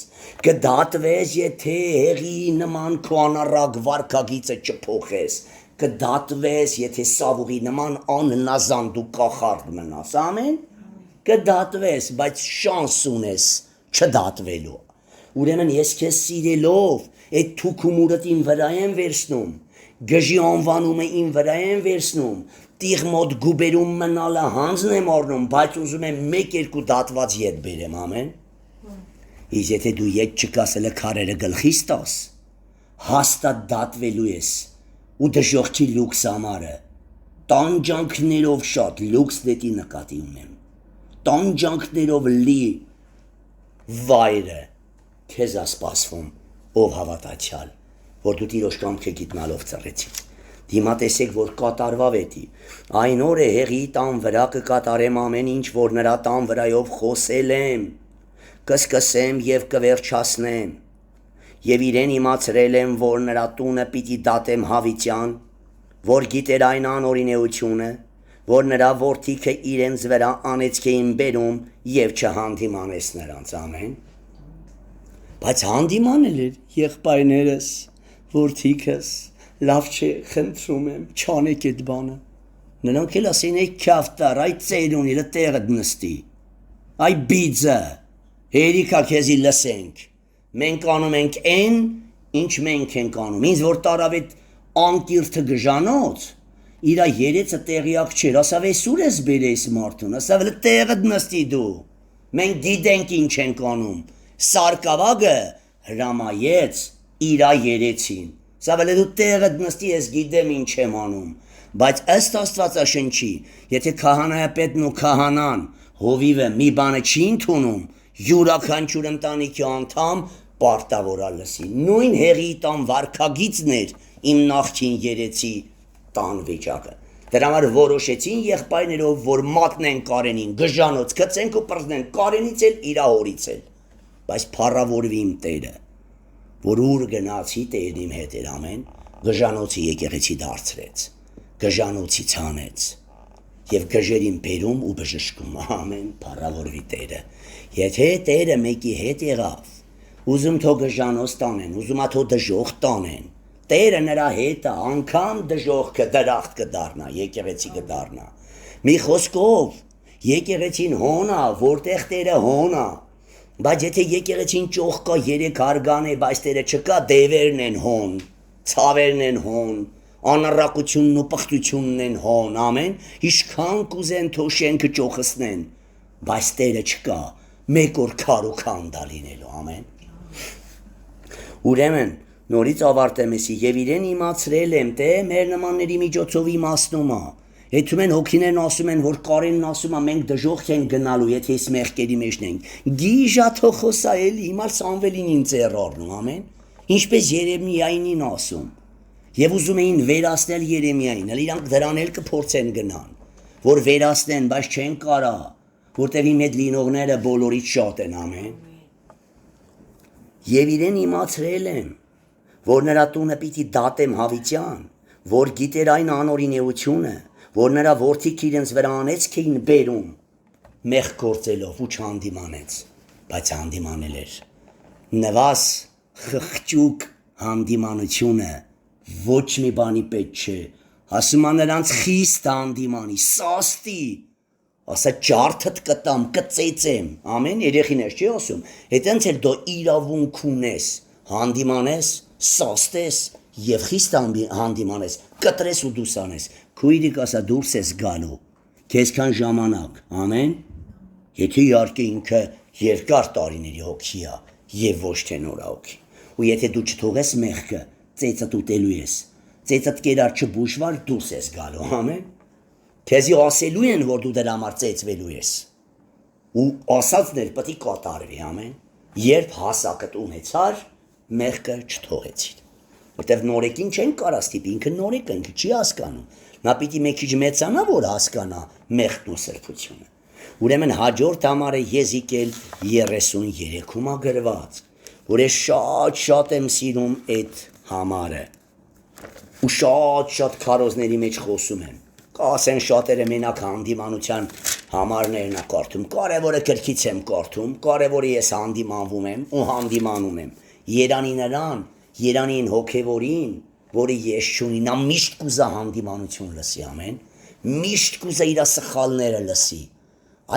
կդատվես, եթե հեղի նման քո անառակ վարքագիծը չփոխես, կդատվես, եթե սավուղի նման աննազան դու կախարդ մնաս, ամեն, կդատվես, բայց շանս ունես չդատվելու, ուրեմն ես քեզ սիրելով, այդ թուքումուրդ իմ վրա եմ վերցնում, գժի անվանումը իմ վրա եմ վերցնում, տիղ մոտ գուբերում մնալը հանձն եմ առնում, բայց ուզում եմ մեկ-երկու դատված ետ բերեմ, ամեն, իսկ եթե դու ետ չկասելը քարերը գլխիս տաս, հաստատ դատվելու ես, ու դժողքի լուքս ամարը, տանջանքներով շատ լուքս դետի նկատի ունեմ, տանջանքներով լի վայրը քեզ ասպասվում, ով հավատացյալ, որ դու Տիրոջ կամքը գիտնալով ծռեցիր, դիմա տեսեք, որ կատարվավ էտի, այն օր է հեղի տան վրա կկատարեմ ամեն ինչ, որ նրա տան վրայով խոսել եմ, կսկսեմ և կվերջացնեմ, և իրեն իմացրել եմ, որ նրա տունը պիտի դատեմ հավիտյան, որ գիտեր այն անօրինեությունը, որ նրա որդիքը իրենց վրա անեծք էին բերում և չհանդիմանես նրանց, ամեն, բայց հանդիմանել էր եղբայրներս, որդիքս, լավ չէ, խնդրում եմ, չանեք այդ բանը, նրանք էլ ասեն, այ քյավտար, այ ծերունի, տեղդ նստի, այ բիձը, հերիքա քեզի լսենք, մենք անում ենք են, ինչ մենք ենք անում, ինձ որ տարավ այդ անկիրթը գժանոց, իրա երեցը տեղյակ չէր, ասավ ես ուր ես բերես մարդուն, ասավ տեղդ նստի դու, մենք դիտենք ինչ ենք անում, սարկավագը հրամայեց իրա երեցին, ասավ դու տեղդ նստի ես գիտեմ ինչ եմ անում, բայց ըստ Աստվածաշնչի, եթե քահանայապետն ու քահանան հովիվը մի բանը չի ընդունում, յուրաքանչյուր ընտանիքի անդամ պարտավորա լսի, նույն հեղի տան վարքագիծն էր իմ նախկին երեցի տան վիճակը, դրա համար որոշեցին եղբայրներով, որ մատնեն Կարենին, գժանոց գցենք ու պրծնեն Կարենից էլ իրա հորից էլ, բայց փառավորվի իմ Տերը, որ ուր գնացի Տերն իմ հետ էր, ամեն, գժանոցի եկեղեցի դարձրեց, գժանոցի ցանեց, և գժերին բերում ու բժշկում, ամեն, փառավորվի Տերը, եթե Տերը մեկի հետ եղավ, ուզում թո գժանոց տանեն, ուզում թո դժոխք տանեն, Տերը նրա հետը անգամ դժողքը դրախտ կդառնա, եկեղեցի կդառնա, մի խոսքով, եկեղեցին հոնա, որտեղ Տերը հոնա, բայց եթե եկեղեցին ճոխ կա 3 հարգան է, բայց Տերը չկա, դևերն են հոն, ցավերն են հոն, անառակությունն ու պղտությունն են հոն, ամեն, իշքան կուզեն թո շենքը ճոխսնեն, բայց Տերը չկա, մեկ օր քար ու քանդա լինելու, ամեն, ուրեմն, նորից ավարտեմ եսի և իրեն իմացրել եմ, թե մեր նմանների միջոցով իմացնում է, հետում են հոգիներն ասում են, որ Կարենն ասում է, մենք դժոխք ենք գնալու, եթե ես մեղքերի մեջն ենք, գիժա թո խոսա էլի, հիմա Սամվելին ինձ էր առնում, ամեն, ինչպես Երեմիային ասում, և ուզում էին վերացնել Երեմիային, իրանք դրան էլ կփորձեն գնան, որ վերացնեն, բայց չեն կարա, որտեղ իմ հետ լինողները բոլորից շատ են, ամեն, և իրեն իմացրել եմ, որ նրա տունը պիտի դատեմ հավիտյան, որ գիտեր այն անօրինեությունը, որ նրա որդիք իրենց վրա անեծք էին բերում, մեղք գործելով ու չհանդիմանեց, բայց հանդիմանել էր, նվազ խղճուկ հանդիմանությունը ոչ մի բանի պետք չէ, ասում է նրանց խիստ հանդիմանի, սաստի, ասա ջարդդ կտամ, կծեծեմ, ամեն երեխիներ չի ասում, հետենց էլ դու իրավունք ունես, հանդիմանես, սաստես և խիստ հանդիմանես, կտրես ու դուսանես, քույրիկ ասա դուրս ես գալու, քեզքան ժամանակ, ամեն, եթե իհարկե ինքը երկար տարիների հոգի է և ոչ թե նորահոգի, ու եթե դու չթողես մեղքը, ծեծդ ուտելու ես, ծեծդ կերար չբուժվար դուրս ես գալու, ամեն, քեզի ասելու են, որ դու դրա համար ծեծվելու ես, ու ասածներ պետք է կատարվի, ամեն, երբ հասակդ ունեցար, մեղքը չթողեցիր, որտեղ նորեկին չեն կարա ստիպի, ինքը նորեկը, ինքը չի հասկանում, նա պիտի մեկ քիչ մեծանա, որ հասկանա մեղքն ու սրբությունը, ուրեմն հաջորդ համարը Եզիկել 33-ում գրված, որ ես շատ եմ սիրում այդ համարը, ու շատ քարոզների մեջ խոսում են։ Կասեն շատերը մենակ հանդիմանության համարներն է կարդում, կարևորը գրքից եմ կարդում, կարևորը ես հանդիմանվում եմ ու հանդիմանում եմ։ Երանի նրան, Երանին հոգևորին, որը ես չունի, նա միշտ կուզա հանդիմանություն լսի, ամեն։ Միշտ կուզա իր սխալները լսի։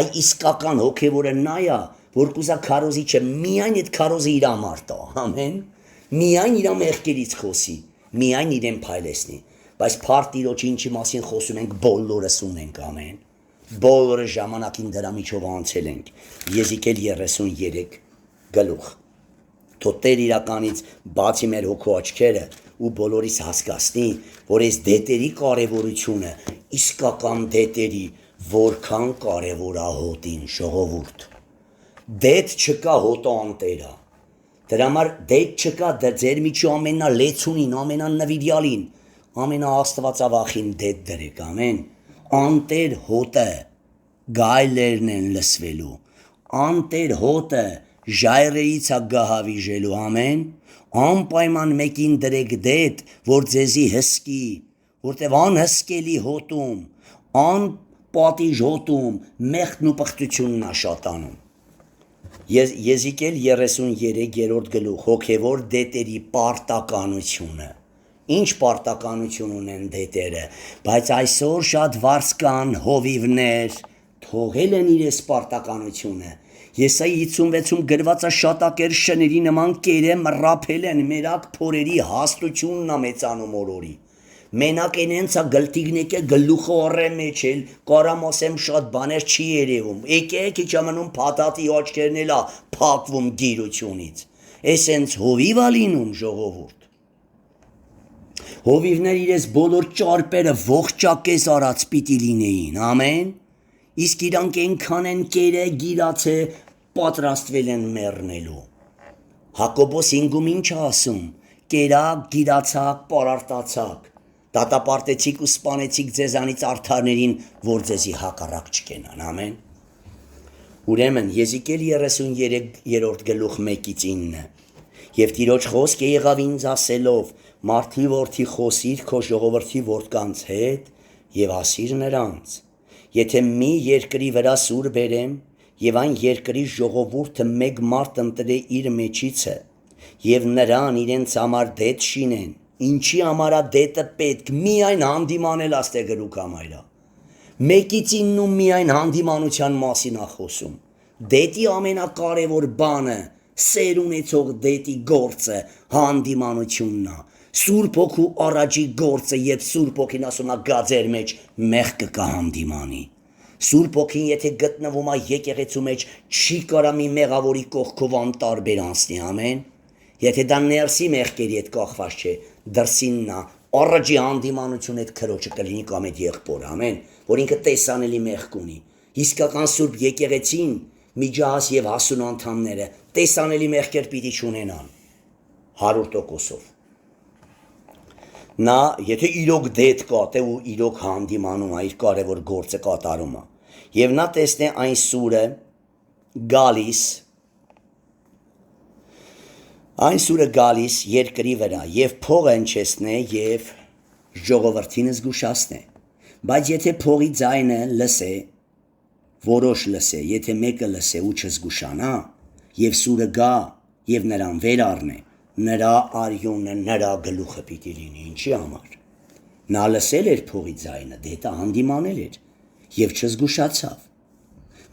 Այ իսկական հոգևորը նա է, որ կուզա քարոզիչը միայն այդ քարոզը իր համար տա, ամեն։ Միայն իր մեղքերից խոսի, միայն իրեն փայլեցնի, բայց փառք Տիրոջ ինչի մասին խոսում ենք, բոլորս ունենք, ամեն։ Բոլորը ժամանակին դրա միջով անցել ենք։ Եզիկել 33 գլուխ։ Թող Տեր իրականից բացի մեր հոգու աչքերը ու բոլորիս հասկացնի, որ այս դետերի կարևորությունը իսկական դետերի որքան կարևոր է հոտին, ժողովուրդ։ Դետ չկա հոտը անտերա։ Դրա համար դետ չկա ձեր միջի ամենալեցունին, ամենանվիրյալին, ամենաաստվածավախին դետ դրեք, ամեն։ Անտեր հոտը գայլերն են լսվելու, անտեր հոտը ժայռերից է գահավիժելու, ամեն։ Անպայման մեկին դրեք դետ, որ ձեզի հսկի, որտև անհսկելի հոտում, անպատիժ հոտում մեղքն ու պղծությունն է շատանում։ Եզիկել 33-րդ գլուխ, հոգևոր դետերի պարտականությունը։ Ինչ պարտականություն ունեն դետերը, բայց այսօր շատ վարձ կան հովիվներ, թողել են իրենց պարտականությունը։ Եսայի 56-ում գրված է շատակեր շների նման կերը մռափել են, մերակ փորերի հաստությունն է մեծանում օրորի։ Մենակ ենցա գլտիգնեկե գլուխը օրե մեջ էլ, կարամ ասեմ շատ բաներ չի երևում, եկեք իչ ամնում պատատի աչքերն էլա պակվում գիրությունից, էսենց հովիվ ալինում ժողովուրդ։ Հովիվներ իրես բոլոր ճարպերը ողջակես արած պիտի լինեին, ամեն, իսկ իրանք ենքան են կերը գիրացե պատրաստվել են մեռնելու։ Հակոբոս 5-ում ինչ ասում, կերակ, գիրացակ, պարարտացակ, դատապարտեցիք ու սպանեցիք ձեզանից արդարներին, որ ձեզի հակառակ չկենան, ամեն։ Ուրեմն Եզիկել 33-րդ գլուխ 1-9 Եվ Տիրոջ խոսքը եղավ ինձ ասելով. մարդի որդի խոսիր քո ժողովրդի որդկանց հետ եւ ասիր նրանց. եթե մի երկրի վրա սուր բերեմ եւ այն երկրի ժողովուրդը մեկ մարդ ընտրե իր մեջիցը եւ նրան իրենց համար դետ շինեն, ինչի համար է դետը պետք, միայն հանդիմանել աստե գրուկ ամայրա։ Մեկից 9-ում միայն հանդիմանության մասին է խոսում։ Դետի ամենակարևոր բանը, սեր ունեցող դետի գործը հանդիմանությունն է։ Սուրբ Հոգու առաջի գործը, երբ Սուրբ Հոգին ասում է գազեր մեջ, մեղքը կհանդիմանի։ Սուրբ Հոգին եթե գտնվում է եկեղեցու մեջ, չի կարա մի մեղավորի կողքով անտարբեր անցնի, ամեն։ Եթե դա ներսի մեղքերի հետ կախված չէ, դրսինն է, առաջի հանդիմանություն այդ քրոջը կլինի կամ այդ եղբորը, ամեն, որ ինքը տեսանելի մեղք ունի։ Իսկական Սուրբ եկեղեցին, միջահաս եւ հասուն անդամները տեսանելի մեղքեր պիտի չունենան 100%-ով։ Նա, եթե իրոք դետ կատե ու իրոք հանդիմանում է, իր կարևոր գործը կատարում է, եւ նա տեսնե այն սուրը գալիս երկրի վրա եւ փողը ընչեսնե եւ ժողովրդին զգուշացնե, բայց եթե փողի ձայնը լսե, որոշ լսե, եթե մեկը լսե ու չզգուշանա եւ սուրը գա եւ նրան վեր առնե, նրա արյունը նրա գլուխը պիտի լինի, ինչի համար։ Նա լսել էր փողի ձայնը, դետը հանդիմանել էր եւ չզգուշացավ։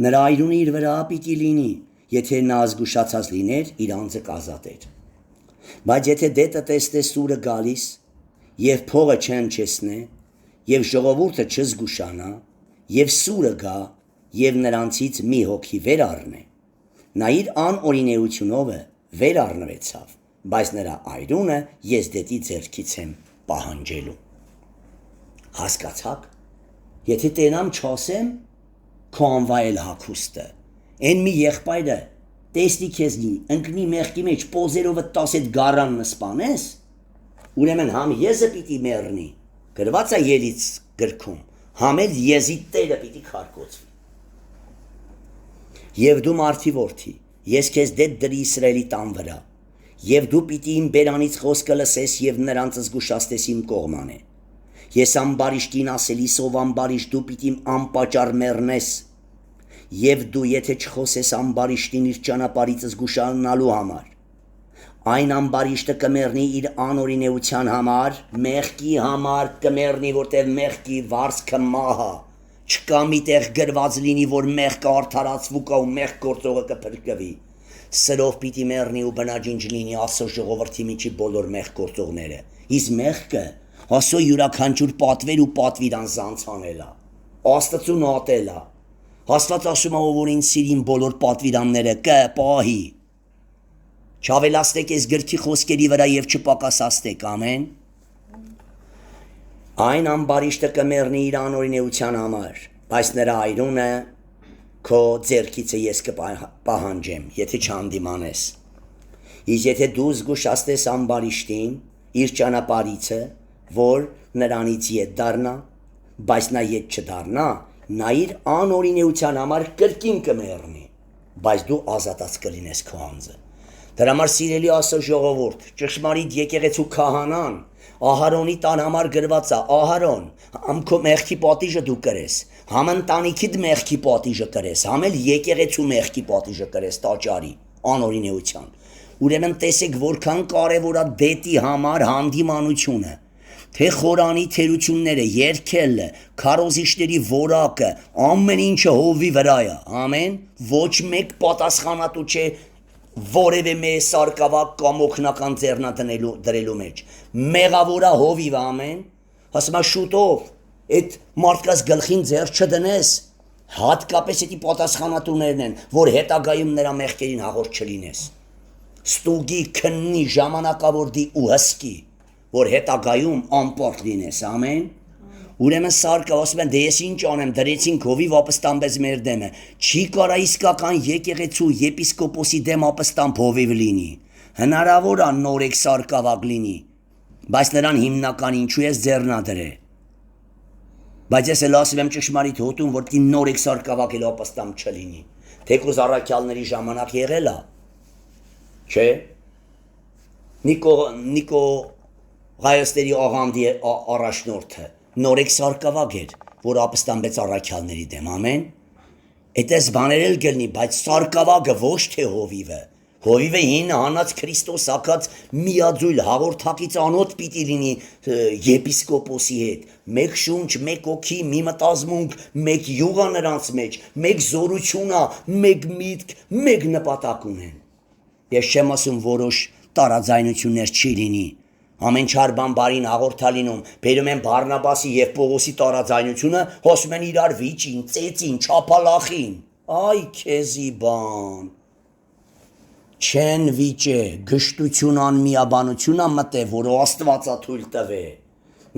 Նրա արյունը իր վրա պիտի լինի, եթե նա զգուշացած լիներ, իր անձը կազատեր։ Բայց եթե դետը տեսնե սուրը գալիս եւ փողը չընչեսնե եւ ժողովուրդը չզգուշանա եւ սուրը գա եւ նրանցից մի հոգի վեր առնե, նա իր անօրինեությունով վեր առնվեցավ, բայց նրա այրունը ես դետի ձեռքից եմ պահանջելու։ Հասկացաք, եթե տենամ չասեմ, քո անվայել հագուստը, են մի եղբայրը, տեսնի քեզնի, ընկնի մեղքի մեջ, պոզերովը 10 գարանն սպանես, ուրեմն համ եզը պիտի մեռնի, գրված է Ելից գրքում, համ էլ եզի տերը պիտի քարկոծվի։ Եվ դու մարդի որդի, ես քեզ դետ դրի Իսրայելի տան վրա, Եվ դու պիտի իմ բերանից խոսքը լսես եւ նրանց զգուշացնես իմ կողմանը։ Ես ամբարիշտին ասելի սով ամբարիշտ դու պիտի անպատճառ մեռնես։ Եվ դու եթե չխոսես ամբարիշտին իր ճանապարհից զգուշանալու համար, այն ամբարիշտը կմեռնի իր անօրինեության համար, մեղքի համար կմեռնի, որտեղ մեղքի վարձքը մահա։ Չկա միտեղ գրված լինի, որ մեղքը արդարացվու կա ու մեղք գործողը կփրկվի։ Սրով պիտի մեռնի ու բնաջինջ լինի Աստծո ժողովրդի միջի բոլոր մեղք գործողները։ Իսկ մեղքը Աստծո յուրաքանչյուր պատվեր ու պատվիրան զանցանել է, Աստծուն ատել է։ Աստված ասում է, ով որ ինձ սիրին բոլոր պատվիրանները կպահի։ Չավելացնեք այս գրքի խոսքերի վրա եւ չպակասացնեք, ամեն։ Այն ամբարիշտը կմեռնի իր անօրինեության համար, բայց նրա այրունը քո ձեռքիցը ես կպահանջեմ, եթե չհանդիմանես։ Իսկ եթե դու զգուշացնես ամբարիշտին իր ճանապարհիցը, որ նրանից ետ դառնա, բայց նա ետ չդառնա, նա իր անօրինեության համար կրկին կմեռնի, բայց դու ազատած կլինես քո անձը։ Դրա համար սիրելի Աստծո ժողովուրդ, ճշմարիտ եկեղեցու քահանան Ահարոնի տան համար գրված է, Ահարոն, համ քո մեղքի պատիժը դու կրես, համ ընտանիքիդ մեղքի պատիժը կրես, համ էլ եկեղեցու մեղքի պատիժը կրես տաճարի անօրինեության։ Ուրեմն տեսեք որքան կարևոր է դետի համար հանդիմանությունը, թե խորանի թերությունները, երգելը, քարոզիչների որակը, ամեն ինչը հովի վրա է, ամեն, ոչ մեկ պատասխանատու չէ որևէ մեր սարկավակ կամ օգնական ձեռնադրելու մեջ։ Մեղավորա հովիվ ամեն, ասում է շուտով, այդ մարդկաց գլխին ձեռ չդնես, հատկապես էդի պատասխանատուներն են, որ հետագայում նրա մեղքերին հաղորդ չլինես։ Ստուգի, քննի, ժամանակավորդի ու հսկի, որ հետագայում անպարտ լինես, ամեն։ Ուրեմն սարկը ասում են, դե ես ինչ անեմ, դրեցինք հովիվ ապստամբեց մեր դեմը, չի կարա իսկական եկեղեցու եպիսկոպոսի դեմ ապստամբ հովիվ լինի, հնարավոր է նորեկ սարկավակ լինի, բայց նրան հիմնական ինչու ես ձեռնադրե, բայց ես էլ ասում եմ ճշմարիտ հոտում, որ դի նորեկ սարկավակ էլ ապստամբ չլինի, թեկուզ առաքյալների ժամանակ եղել է, չէ, Նիկո Ղայոստերի աղանդի առաջնորդը նորեկ սարկավակ էր, որ ապստամբեց առաքյալների դեմ, ամեն։ Այդպես բաներ էլ գլնի, բայց սարկավակը ոչ թե հովիվը։ Հովիվը հին հանած Քրիստոս ակած միաձույլ հաղորդակից անոթ պիտի լինի եպիսկոպոսի հետ։ Մեկ շունչ, մեկ օքի, մի մտազմունք, մեկ յուղա նրանց մեջ, մեկ զորությունա, մեկ միտք, մեկ նպատակ ունեն։ Ես չեմ ասում որոշ տարաձայնություններ չի լինի։ Ամեն չար բան բարին հաղորդալինում, բերում են Բարնաբասի եւ Պողոսի տարաձայնությունը, հոսում են իրար վիճին, ծեծին, չափալախին։ Այ քեզի բան։ Չեն վիճե, գշտություն անմիաբանություն մտե, որ Աստվածա թույլ տվե։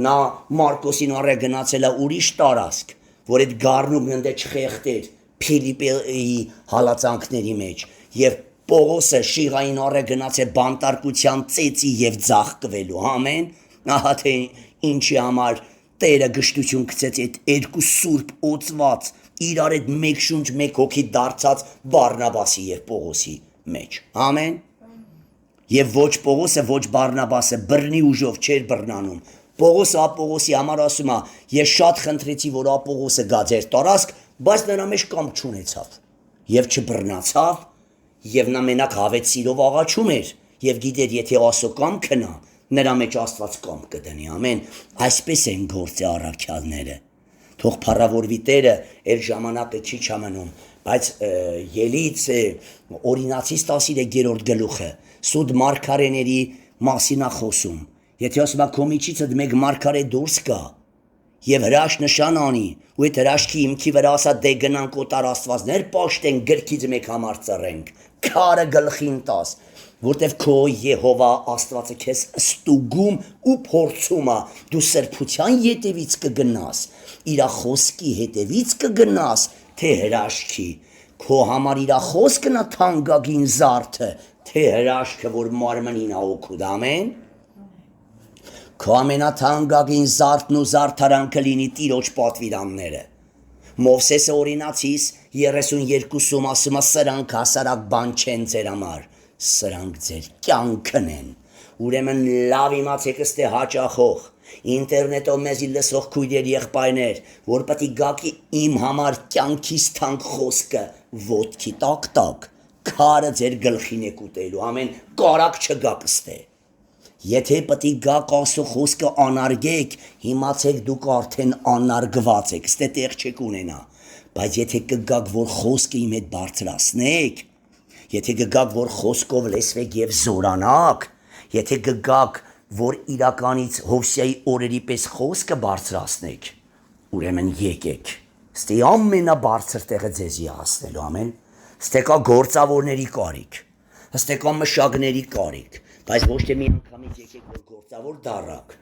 Նա Մարկոսին առե գնացել է ուրիշ տարածք, որ այդ գառնուկն ընդ չխեղտեր Փիլիպպեի հալածանքների մեջ եւ Պողոսը շիղային առե գնացել բանտարկության ծեծի եւ ձախկվելու, ամեն, ահա թե ինչի համար Տերը գշտություն գցեց այդ երկու սուրբ օծված, իրար այդ մեկ շունչ, մեկ հոգի դարձած Բարնաբասի եւ Պողոսի մեջ, ամեն, եւ ոչ Պողոսը, ոչ Բարնաբասը բռնի ուժով չէր բռնանում, Պողոսը Ապողոսի համար ասում է, ես շատ խնդրեցի, որ Ապողոսը գա ձեր տարածք, բայց նրա մեջ կամք չունեցավ եւ չբռնացավ Եվ նա մենակ հավետ սիրով աղաչում էր եւ գիտեր եթե Աստծո կամքը նա նրա մեջ Աստված կամք կդնի ամեն այսպես են գործի առաքյալները թող փառավորվի Տերը այլ ժամանակը չի չամնում բայց ելից օրինացից 13-րդ գլուխը սուտ մարգարեների մասին է խոսում եթե ասում է քո միջիցդ մեկ մարգարե դուրս կա Եվ հրաշք նշան անի, ու այդ հրաշքի հիմքի վրա ասա դե գնանք օտար աստվածներ պաշտենք գրքից մեկ համար ծռենք, քարը գլխին տաս, որտեվ քո Եհովա Աստվածը քեզ ստուգում ու փորձում է, դու սրբության ետևից կգնաս, իր խոսքի հետևից կգնաս, թե հրաշքի, քո համար իր խոսքն է թանկագին զարդը, թե հրաշքը, որ մարմնին է օգուտ, ամեն Քո ամենաթանկագին զարդն ու զարդարանքը լինի Տիրոջ պատվիրանները։ Մովսեսը օրինացիս 32-ում ասում է սրանք հասարակ բան չեն ձեր համար։ սրանք ձեր կյանքն են։ Ուրեմն լավ իմացեք ստե հաճախող ինտերնետով մեզի լսող քույրեր եղբայրներ, որ պետք է գաքի իմ համար կյանքից թանկ խոսքը ոտքի տակ, քարը ձեր գլխին եք ուտելու, ամեն կարակ չգաք ստե։ Եթե պետք է գաք Աստծո խոսքը անարգեք, իմացեք դուք արդեն անարգված եք, ստե տեղ չեք ունենա։ Բայց եթե կգաք, որ խոսքը իմ հետ բարձրացնեք, եթե կգաք, որ խոսքով լեսվեք եւ զորանաք, եթե կգաք, որ իրականից Հովսեայի օրերի պես խոսքը բարձրացնեք, ուրեմն եկեք։ Ստե ամենաբարձր տեղը ձեզի հասնելու, ամեն։ Ստե կա գործավորների կարիք, ստե կա մշակների կարիք, բայց ոչ թե մի անգամից եկեք, որ գործավոր դառաք,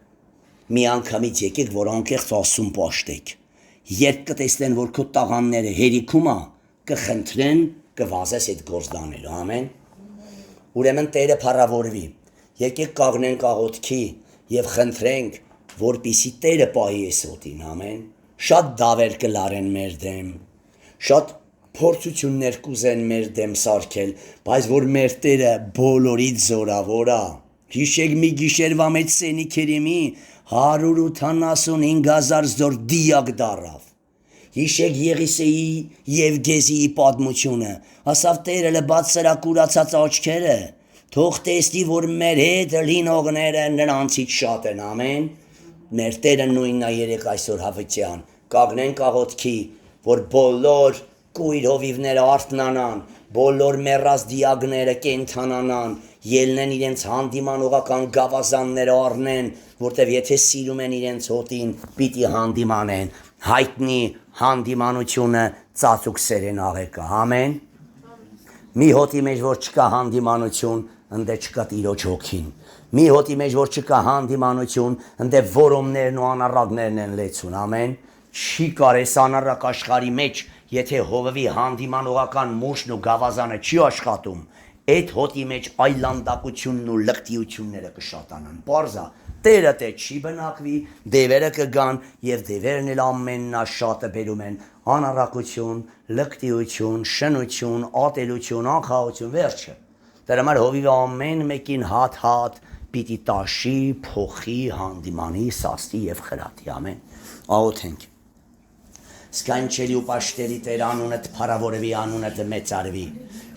մի անգամից եկեք, որ անկեղծ Աստծուն պաշտեք։ Երբ կտեսնեն, որ քո տաղանները հերիքում է, կխնդրեն, կվազես այդ գործանելու, ամեն։ Ուրեմն Տերը փառավորվի։ Եկեք կաղնենք աղոթքի եւ խնդրենք, որպիսի Տերը պահի այս օդին, ամեն։ Շատ դավեր կլարեն մեր դեմ, շատ փորձություններ կուզեն մեր դեմ սարքել, բայց որ մեր Տերը բոլորից զորավոր է։ Հիշեք մի գիշերվա մեջ Սենիքերիմի 185,000 զոր դիակ դարավ։ Հիշեք Եղիսեի եւ Գեզիի պատմությունը, ասավ Տերը լբաց սրա կուրացած աչքերը, թող տեսնի, որ մեր հետ լինողները նրանցից շատ են, ամեն։ Մեր Տերը նույնն է երեք այսօր հավիտյան, կաղնենք աղոթքի, որ բոլոր կույր հովիվները արթնանան, բոլոր մեռած դիակները կենթանանան, ելնեն իրենց հանդիմանողական գավազանները առնեն, որտեվ եթե սիրում են իրենց հոտին, պիտի հանդիմանեն, հայտնի հանդիմանությունը ծածուկ սերեն աղեկա, ամեն։ Մի հոտի մեջ, որ չկա հանդիմանություն, ընդ չկա Տիրոջ հոգին։ Մի հոտի մեջ, որ չկա հանդիմանություն, ընդ որոմներն ու անառակներն են լեցուն, ամեն։ Չի կարես անառակ աշխարհի մեջ, եթե հովվի հանդիմանողական մուշն ու գավազանը չի աշխատում, այդ հոտի մեջ այլանդակությունն ու լկտիությունները կշատանան։ Պարզա, Տերը թե չի բնակվի, դևերը կգան եւ դևերն էլ ամենաշատը բերում են անառակություն, լկտիություն, շնություն, ատելություն, անխաղություն, վերջը։ Դրա համար հովիվը ամեն մեկին հատ պիտի տաշի, փոխի, հանդիմանի, սաստի եւ խրատի, ամեն։ Աղոթենք։ Սքանչելի ու պաշտելի Տեր անունդ փառավորվի, անունդ մեծարվի։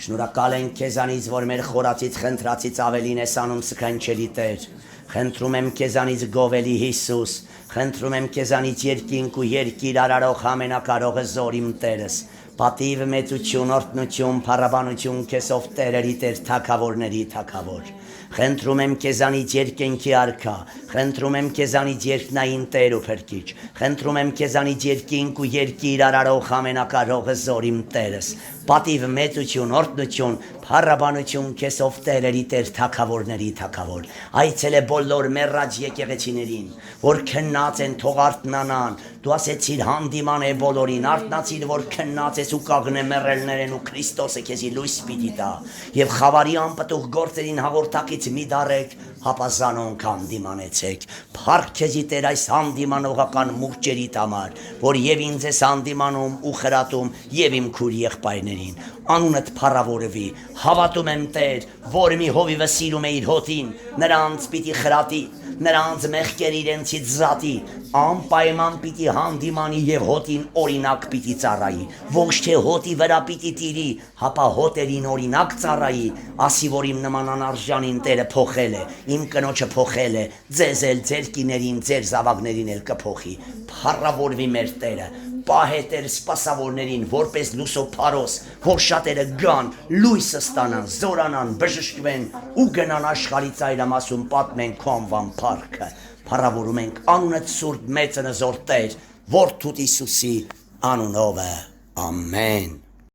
Շնորհակալ ենք քեզանից, որ մեր խորացից խնդրածից ավելին ես անում սքանչելի Տեր։ Խնդրում եմ քեզանից գովելի Հիսուս, խնդրում եմ քեզանից երկինք ու երկիր արարող ամենակարողը զոր իմ Տերս։ Պատիվ մեծություն, օրհնություն, փառաբանություն քեզով Տերերի Տեր, թագավորների թագավոր։ Խնդրում եմ քեզանից երկենքի արքա, խնդրում եմ քեզանից երկնային Տեր ու Փրկիչ, խնդրում եմ քեզանից երկինք ու երկիր արարող ամենակարողը զոր իմ Տերս։ Պատիվ մեծություն, օրհնություն, փառաբանություն քեզով Տերերի Տեր, թագավորների թագավոր։ Այցել է բոլոր մեռած եկեղեցիներին, որ քննած են, թող արթնանան։ Դու ասեցիր հանդիման է բոլորին, արթնացիր, որ քննած ես ու կաղնե մեռելներն ու Քրիստոսը քեզի լույս պիտի տա։ Եվ խավարի անպտուղ գործերին հաղորդակից մի դարեք, հապազանոնք հանդիմանեցեք։ Փառք քեզի Տեր այս հանդիմանողական մուրճերիդ համար, որ եւ ինձ ես հանդիմանում ու խրատում եւ իմ քույր եղբայրներին։ Անունդ փառավորվի։ Հավատում եմ Տեր, որ մի հովիվը սիրում է իր հոտին, նրանց պիտի խրատի, նրանց մեղքեր իրենցից զատի, անպայման պիտի հանդիմանի եւ հոտին օրինակ պիտի ծառայի, ոչ թե հոտի վրա պիտի տիրի, հապա հոտերին օրինակ ծառայի, ասի որ իմ նման անարժանին Տերը փոխել է, իմ կնոջը փոխել է, ձեզ էլ ձեր կիներին, ձեր զավակներին էլ կփոխի։ Փառավորվի մեր Տերը, պահե Տեր սպասավորներին, որպես լուսո փարոս, որ շատերը գան, լույսը ստանան, զորանան, բժշկվեն ու գնան աշխարհի ծայրամասում պատմեն քո անվան փառքը։ Փառավորում ենք անունդ սուրբ մեծն զոր Տեր, Որդուդ Հիսուսի անունով, ամեն։